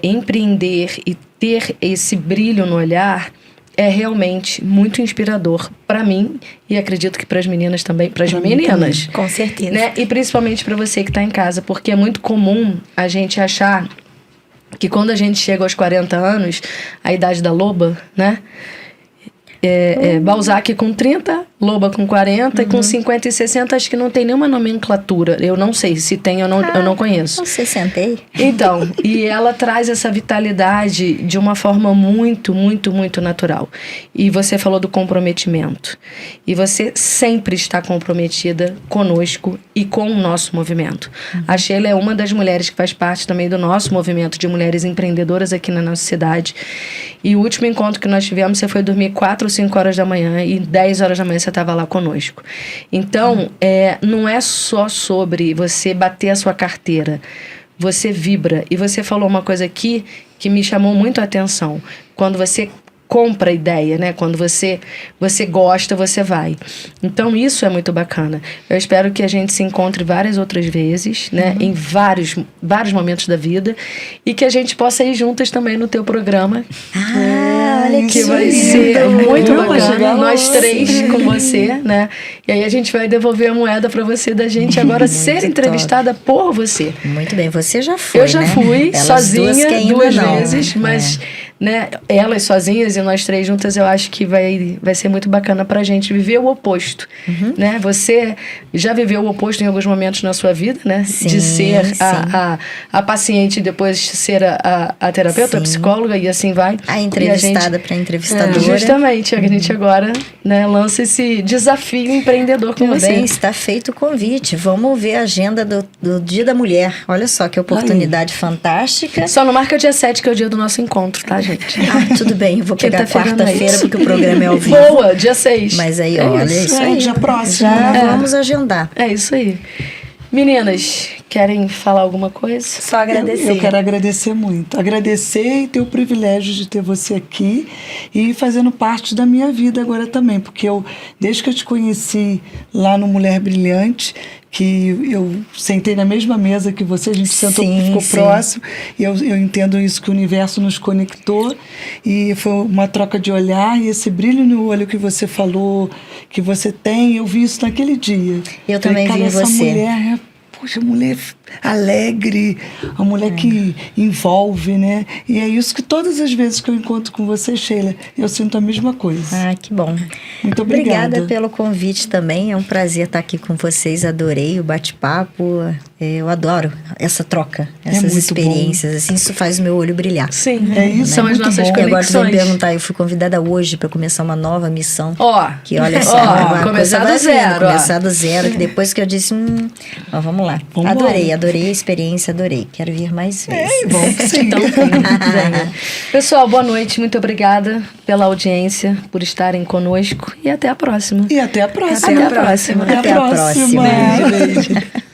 Empreender e ter esse brilho no olhar é realmente muito inspirador para mim e acredito que para as meninas também, para as meninas. Com certeza. Né? E principalmente para você que está em casa, porque é muito comum a gente achar que quando a gente chega aos 40 anos, a idade da loba, né? Balzac com 30, Loba com 40 e com 50 e 60 acho que não tem nenhuma nomenclatura. Eu não sei se tem, eu não conheço. Eu 60. Então, e ela traz essa vitalidade de uma forma muito, muito, muito natural. E você falou do comprometimento. E você sempre está comprometida conosco e com o nosso movimento. A Sheila é uma das mulheres que faz parte também do nosso movimento de mulheres empreendedoras aqui na nossa cidade. E o último encontro que nós tivemos, você foi dormir 4 ou 5 horas da manhã e 10 horas da manhã você estava lá conosco. Então, não é só sobre você bater a sua carteira. Você vibra. E você falou uma coisa aqui que me chamou muito a atenção. Quando você compra a ideia, né? Quando você gosta, você vai. Então, isso é muito bacana. Eu espero que a gente se encontre várias outras vezes, né? Em vários momentos da vida. E que a gente possa ir juntas também no teu programa. Olha Que vai ser muito bacana. Nós três com você, né? E aí a gente vai devolver a moeda para você da gente agora ser entrevistada por você. Muito bem, você já foi, Eu já fui, Elas sozinha, duas não. vezes, mas né, elas sozinhas e nós três juntas, eu acho que vai ser muito bacana pra gente viver o oposto, né? Você já viveu o oposto em alguns momentos na sua vida, né? Sim, de ser sim. a paciente e depois ser a terapeuta, a psicóloga e assim vai. A entrevistada para entrevistadora. Justamente, a gente agora, né, lança esse desafio empreendedor com você. Bem, está feito o convite. Vamos ver a agenda do Dia da Mulher. Olha só que oportunidade fantástica. Só não marca dia 7, que é o dia do nosso encontro, tá, gente? Tudo bem, eu vou pegar Quinta-feira à quarta-feira, noite. porque o programa é ao vivo. Boa, dia 6. Mas aí, olha, isso aí. Dia próximo, Já né? vamos agendar. É isso aí. Meninas, querem falar alguma coisa? Só agradecer. Eu quero agradecer muito. Agradecer e ter o privilégio de ter você aqui e fazendo parte da minha vida agora também. Porque desde que eu te conheci lá no Mulher Brilhante, que eu sentei na mesma mesa que você, a gente sentou, ficou próximo, e eu entendo isso, que o universo nos conectou, e foi uma troca de olhar, e esse brilho no olho que você falou, que você tem, eu vi isso naquele dia. Eu também vi essa você. Mulher, poxa, mulher alegre, uma mulher que envolve, né? E é isso que todas as vezes que eu encontro com você, Sheila, eu sinto a mesma coisa. Ah, que bom. Muito obrigada. Obrigada pelo convite também. É um prazer estar aqui com vocês. Adorei o bate-papo. Eu adoro essa troca, essas muito experiências. Assim, isso faz o meu olho brilhar. Sim, É isso, são as muito nossas bom. E agora você vai me conexões. perguntar, eu fui convidada hoje para começar uma nova missão. Ó, Que olha só, ó, uma começar coisa do vai vindo, zero, ó. começar do zero, que depois que eu disse, ó, vamos lá. Vamos adorei embora. a experiência, adorei. Quero vir mais vezes. Bom, que sim. Então, venha. Pessoal, boa noite, muito obrigada pela audiência, por estarem conosco e até a próxima. E até a próxima. Até a próxima. Até a próxima. Beijo, beijo.